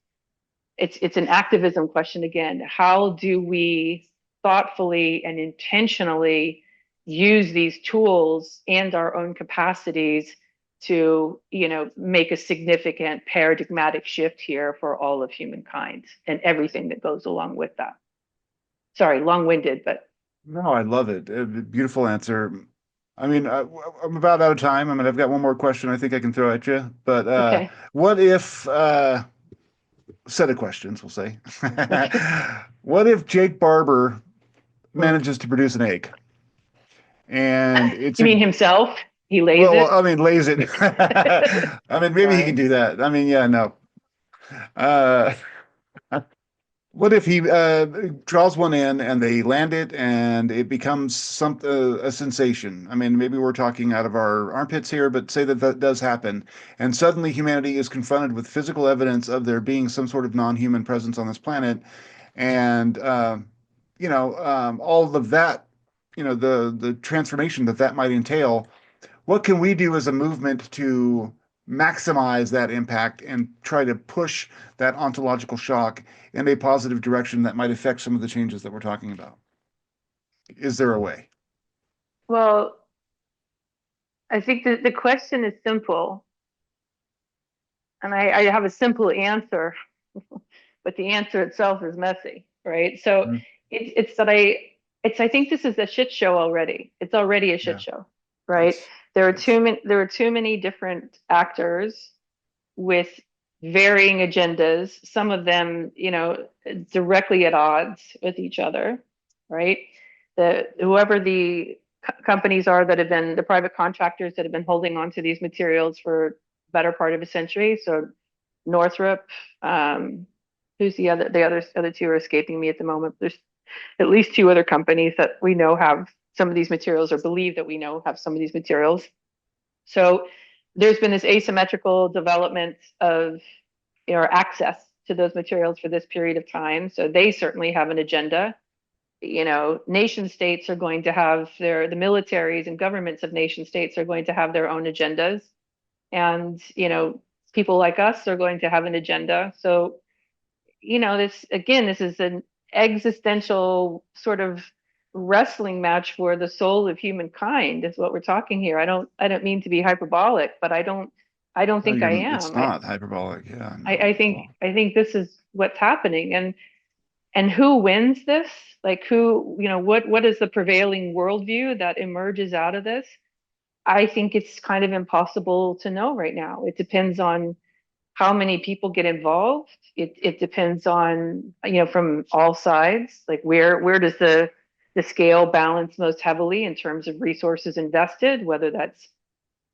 it's an activism question again. How do we thoughtfully and intentionally use these tools and our own capacities to, make a significant paradigmatic shift here for all of humankind and everything that goes along with that? Sorry, long-winded, but No, I love it. Beautiful answer. I mean, I'm about out of time. I mean, I've got one more question I think I can throw at you. But okay. what if, set of questions, we'll say. Okay. What if Jake Barber Hmm. manages to produce an egg? And it's You a, mean himself? He lays well, it? I mean, lays it. I mean, maybe he can Sorry. do that. I mean, yeah, no. Uh, What if he draws one in and they land it and it becomes a sensation? I mean, maybe we're talking out of our armpits here, but say that that does happen, and suddenly humanity is confronted with physical evidence of there being some sort of non-human presence on this planet, and all of that, the transformation that might entail. What can we do as a movement to maximize that impact and try to push that ontological shock in a positive direction that might affect some of the changes that we're talking about? Is there a way? Well, I think the question is simple, and I have a simple answer, but the answer itself is messy, right? So Mhm. it's that I think this is a shit show already. It's already a shit Yeah, show, right? it's it's There are too many different actors with varying agendas, some of them, directly at odds with each other, right? Whoever the companies are that have been the private contractors that have been holding on to these materials for better part of a century. So Northrop, who's the other two are escaping me at the moment. There's at least two other companies that we know have some of these materials or believe that we know have some of these materials. So there's been this asymmetrical development of access to those materials for this period of time. So they certainly have an agenda. Nation states are going to have the militaries and governments of nation states are going to have their own agendas. And, people like us are going to have an agenda. So, this is an existential sort of wrestling match for the soul of humankind is what we're talking here. I don't mean to be hyperbolic, but I don't no, think I it's am. not hyperbolic. Yeah, no, I at think all. I think this is what's happening. And who wins this? Like who, what is the prevailing worldview that emerges out of this? I think it's kind of impossible to know right now. It depends on how many people get involved. It depends on, from all sides, like where does the scale balance most heavily in terms of resources invested, whether that's,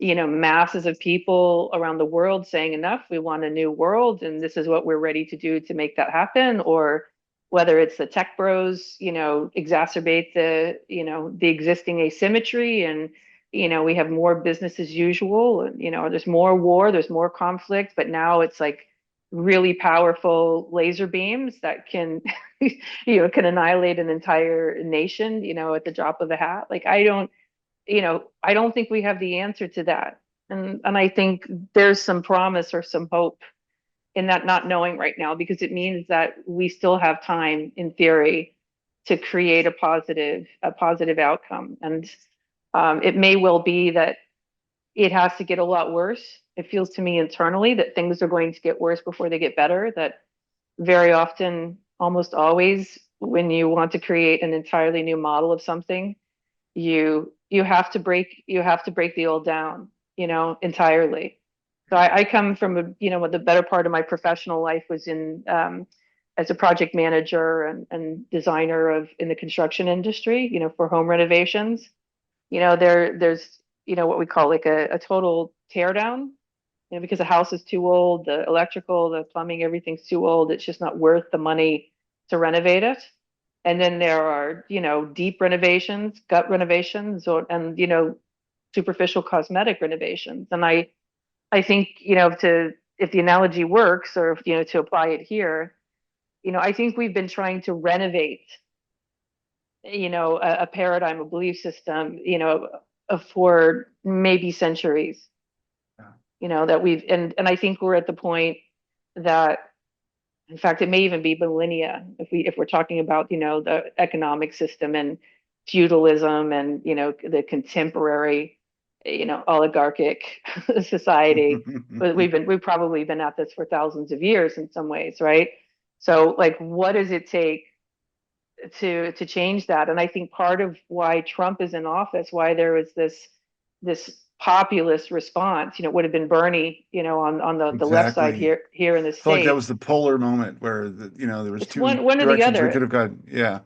masses of people around the world saying enough, we want a new world, and this is what we're ready to do to make that happen, or whether it's the tech bros, exacerbate the existing asymmetry and we have more business as usual and there's more war, there's more conflict, but now it's like really powerful laser beams that can can annihilate an entire nation at the drop of a hat. Like I don't think we have the answer to that. And I think there's some promise or some hope in that not knowing right now, because it means that we still have time in theory to create a positive outcome. And it may well be that it has to get a lot worse. It feels to me internally that things are going to get worse before they get better, that very often, almost always, when you want to create an entirely new model of something, you have to break the old down, entirely. So I come from the better part of my professional life was in as a project manager and designer in the construction industry, for home renovations. There's what we call like a total tear down, because the house is too old, the electrical, the plumbing, everything's too old. It's just not worth the money to renovate it. And then there are, deep renovations, gut renovations, and superficial cosmetic renovations. And I think, if the analogy works, or if, to apply it here, I think we've been trying to renovate, a paradigm, a belief system, for maybe centuries, Yeah. that and I think we're at the point that, in fact, it may even be millennia if we're talking about, the economic system and feudalism and, the contemporary, oligarchic society. But we've probably been at this for thousands of years in some ways, right? So like, what does it take to change that? And I think part of why Trump is in office, why there was this populist response, it would have been Bernie, on the left side Exactly. here in the I feel like that was States. the polar moment where there was It's two one or the directions we other. could have gone. Yeah.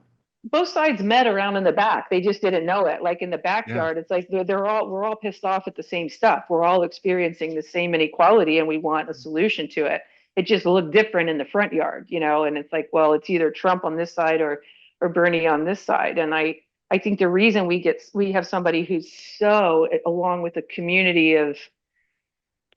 Both sides met around in the back. They just didn't know it. Like in the Yeah. backyard, it's like we're all pissed off at the same stuff. We're all experiencing the same inequality, and we want a solution to it. It just looked different in the front yard, and it's like, well, it's either Trump on this side or Bernie on this side. And I think the reason we have somebody who's so, along with a community of,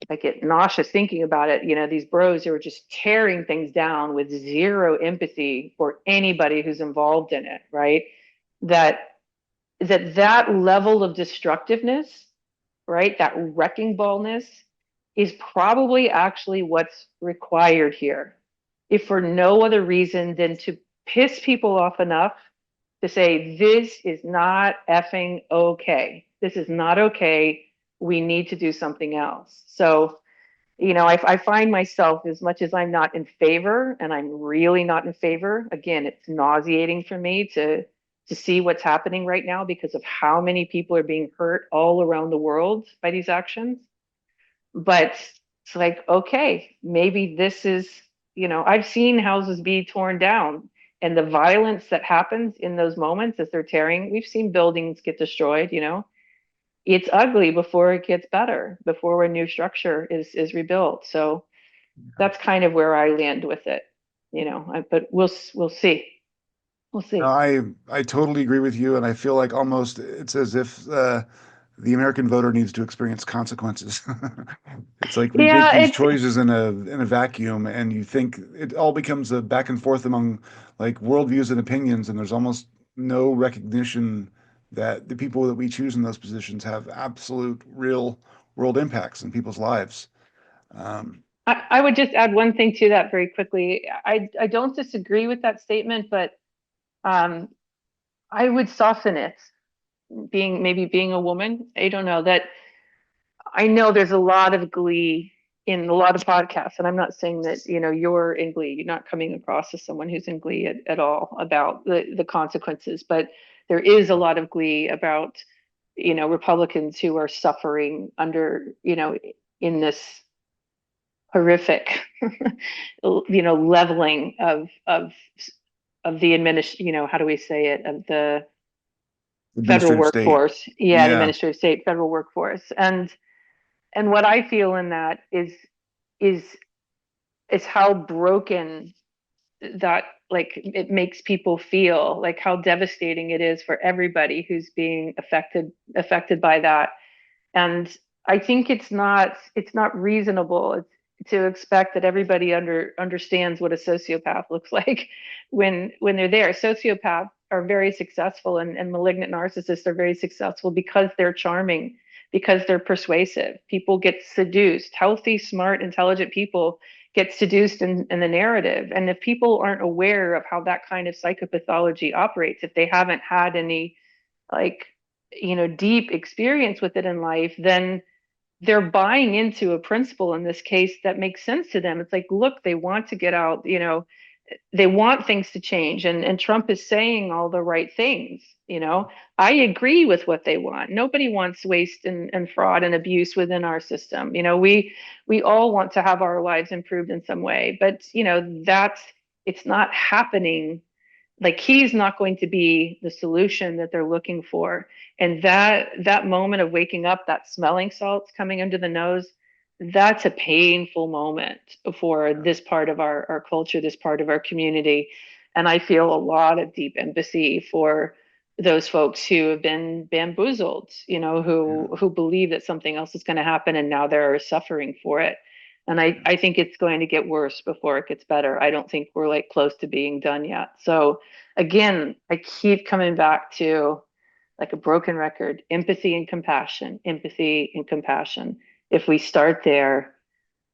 I get nauseous thinking about it. These bros who are just tearing things down with zero empathy for anybody who's involved in it, right? That that level of destructiveness, right? That wrecking ballness is probably actually what's required here, if for no other reason than to piss people off enough to say, this is not effing okay. This is not okay. We need to do something else. So, I find myself, as much as I'm not in favor, and I'm really not in favor, again, it's nauseating for me to see what's happening right now because of how many people are being hurt all around the world by these actions. But it's like, okay, maybe this is, I've seen houses be torn down, and the violence that happens in those moments as they're tearing, we've seen buildings get destroyed, it's ugly before it gets better, before a new structure is rebuilt. So that's kind of where I land with it, but we'll see. We'll No, see. I totally agree with you, and I feel like almost it's as if the American voter needs to experience consequences. It's like we make Yeah, these it's choices in a vacuum, and you think it all becomes a back and forth among like worldviews and opinions, and there's almost no recognition that the people that we choose in those positions have absolute real world impacts in people's lives. Um, I would just add one thing to that very quickly. I don't disagree with that statement, but um, I would soften it. Maybe being a woman, I don't know that. I know there's a lot of glee in a lot of podcasts, and I'm not saying that you're in glee. You're not coming across as someone who's in glee at all about the consequences, but there is a lot of glee about Republicans who are suffering under in this horrific leveling of the how do we say it, of the federal Administrative state. workforce. Yeah, the Yeah, administrative state federal workforce. And what I feel in that is is how broken that, like, it makes people feel, like how devastating it is for everybody who's being affected by that. And I think it's not reasonable to expect that everybody understands what a sociopath looks like when they're there. A sociopath are very successful, and malignant narcissists are very successful because they're charming, because they're persuasive. People get seduced. Healthy, smart, intelligent people get seduced in the narrative. And if people aren't aware of how that kind of psychopathology operates, if they haven't had any like, deep experience with it in life, then they're buying into a principle in this case that makes sense to them. It's like, look, they want to get out, they want things to change. And Trump is saying all the right things. I agree with what they want. Nobody wants waste and fraud and abuse within our system. We all want to have our lives improved in some way, but it's not happening. Like, he's not going to be the solution that they're looking for. And that moment of waking up, that smelling salts coming under the nose, that's a painful moment for this part of our culture, this part of our community. And I feel a lot of deep empathy for those folks who have been bamboozled, Yeah. who believe that something else is going to happen and now they're suffering for it. And I think it's going to get worse before it gets better. I don't think we're like close to being done yet. So again, I keep coming back to, like a broken record, empathy and compassion, empathy and compassion. If we start there,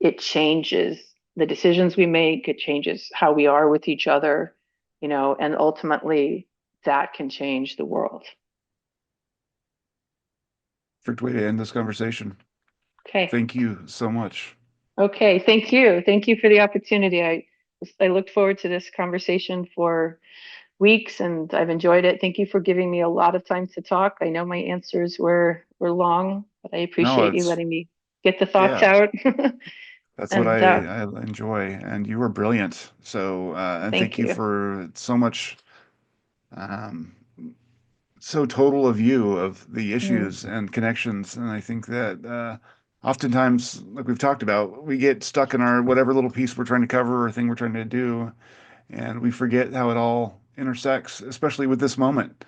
it changes the decisions we make, it changes how we are with each other, and ultimately that can change the world. Perfect way to end this conversation. Okay. Thank you so much. Okay. Thank you. Thank you for the opportunity. I look forward to this conversation for weeks, and I've enjoyed it. Thank you for giving me a lot of time to talk. I know my answers were long, but I No, appreciate you it's letting me get the thoughts yeah, out. that's what And I enjoy. And you were brilliant. So, and thank thank you you. for so much, um, so total of you of the Mm, issues and connections. And I think that oftentimes, like we've talked about, we get stuck in our whatever little piece we're trying to cover or thing we're trying to do, and we forget how it all intersects, especially with this moment.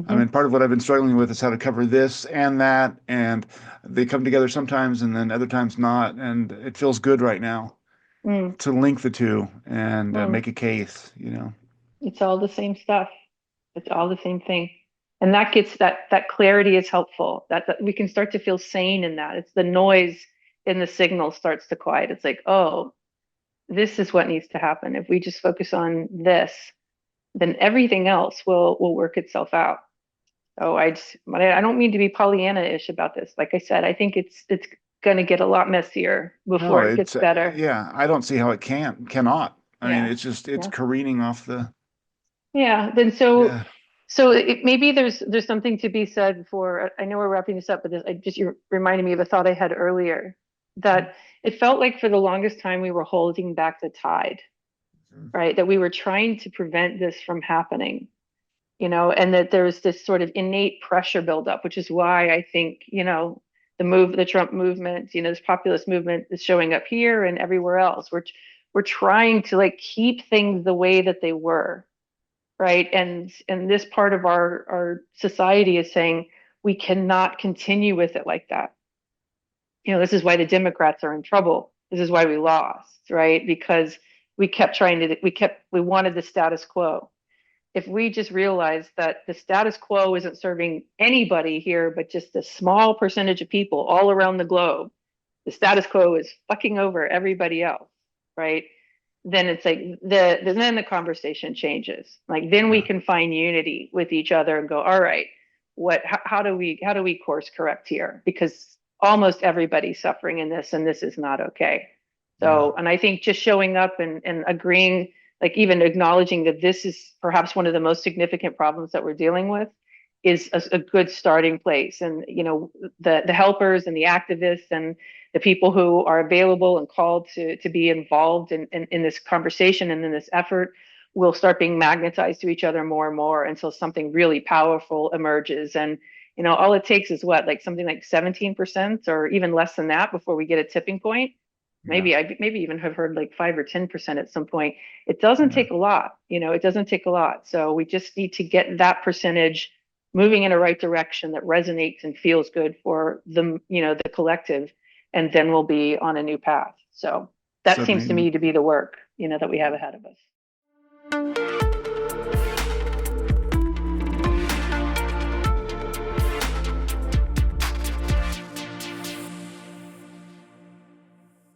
I mhm, mean, part of what I've been struggling with is how to cover this and that, and they come together sometimes and then other times not. And it feels good right now mm, to link the two and mm. make a case. It's all the same stuff. It's all the same thing. And that clarity is helpful. That we can start to feel sane in that. It's the noise in the signal starts to quiet. It's like, oh, this is what needs to happen. If we just focus on this, then everything else will work itself out. So I don't mean to be Pollyanna-ish about this. Like I said, I think it's going to get a lot messier No, before it gets it's better. yeah, I don't see how it cannot. I mean, Yeah, it's yeah, careening off the yeah. Then so yeah. so maybe there's something to be said for. I know we're wrapping this up, but you reminded me of a thought I had earlier, that it felt like for the longest time we were holding back the tide, right? That we were trying to prevent this from happening, and that there was this sort of innate pressure buildup, which is why I think, the Trump movement, this populist movement is showing up here and everywhere else. We're trying to like keep things the way that they were, right? And this part of our society is saying we cannot continue with it like that. This is why the Democrats are in trouble. This is why we lost, right? Because we wanted the status quo. If we just realize that the status quo isn't serving anybody here, but just a small percentage of people all around the globe, the status quo is fucking over everybody else, right? Then it's like then the conversation changes. Like, then we Yeah. can find unity with each other and go, all right, how do we course correct here? Because almost everybody's suffering in this, and this is not okay. Yeah. So, and I think just showing up and agreeing, like even acknowledging that this is perhaps one of the most significant problems that we're dealing with, is a good starting place. And the helpers and the activists and the people who are available and called to be involved in this conversation and in this effort will start being magnetized to each other more and more until something really powerful emerges. And all it takes is what, like something like 17% or even less than that before we get a tipping point. Yeah. Maybe even have heard like 5 or 10% at some point. It doesn't Yeah. take a lot. It doesn't take a lot. So we just need to get that percentage moving in a right direction that resonates and feels good for the collective, and then we'll be on a new path. So that seems to Suddenly me to be the work, that we have ahead of us.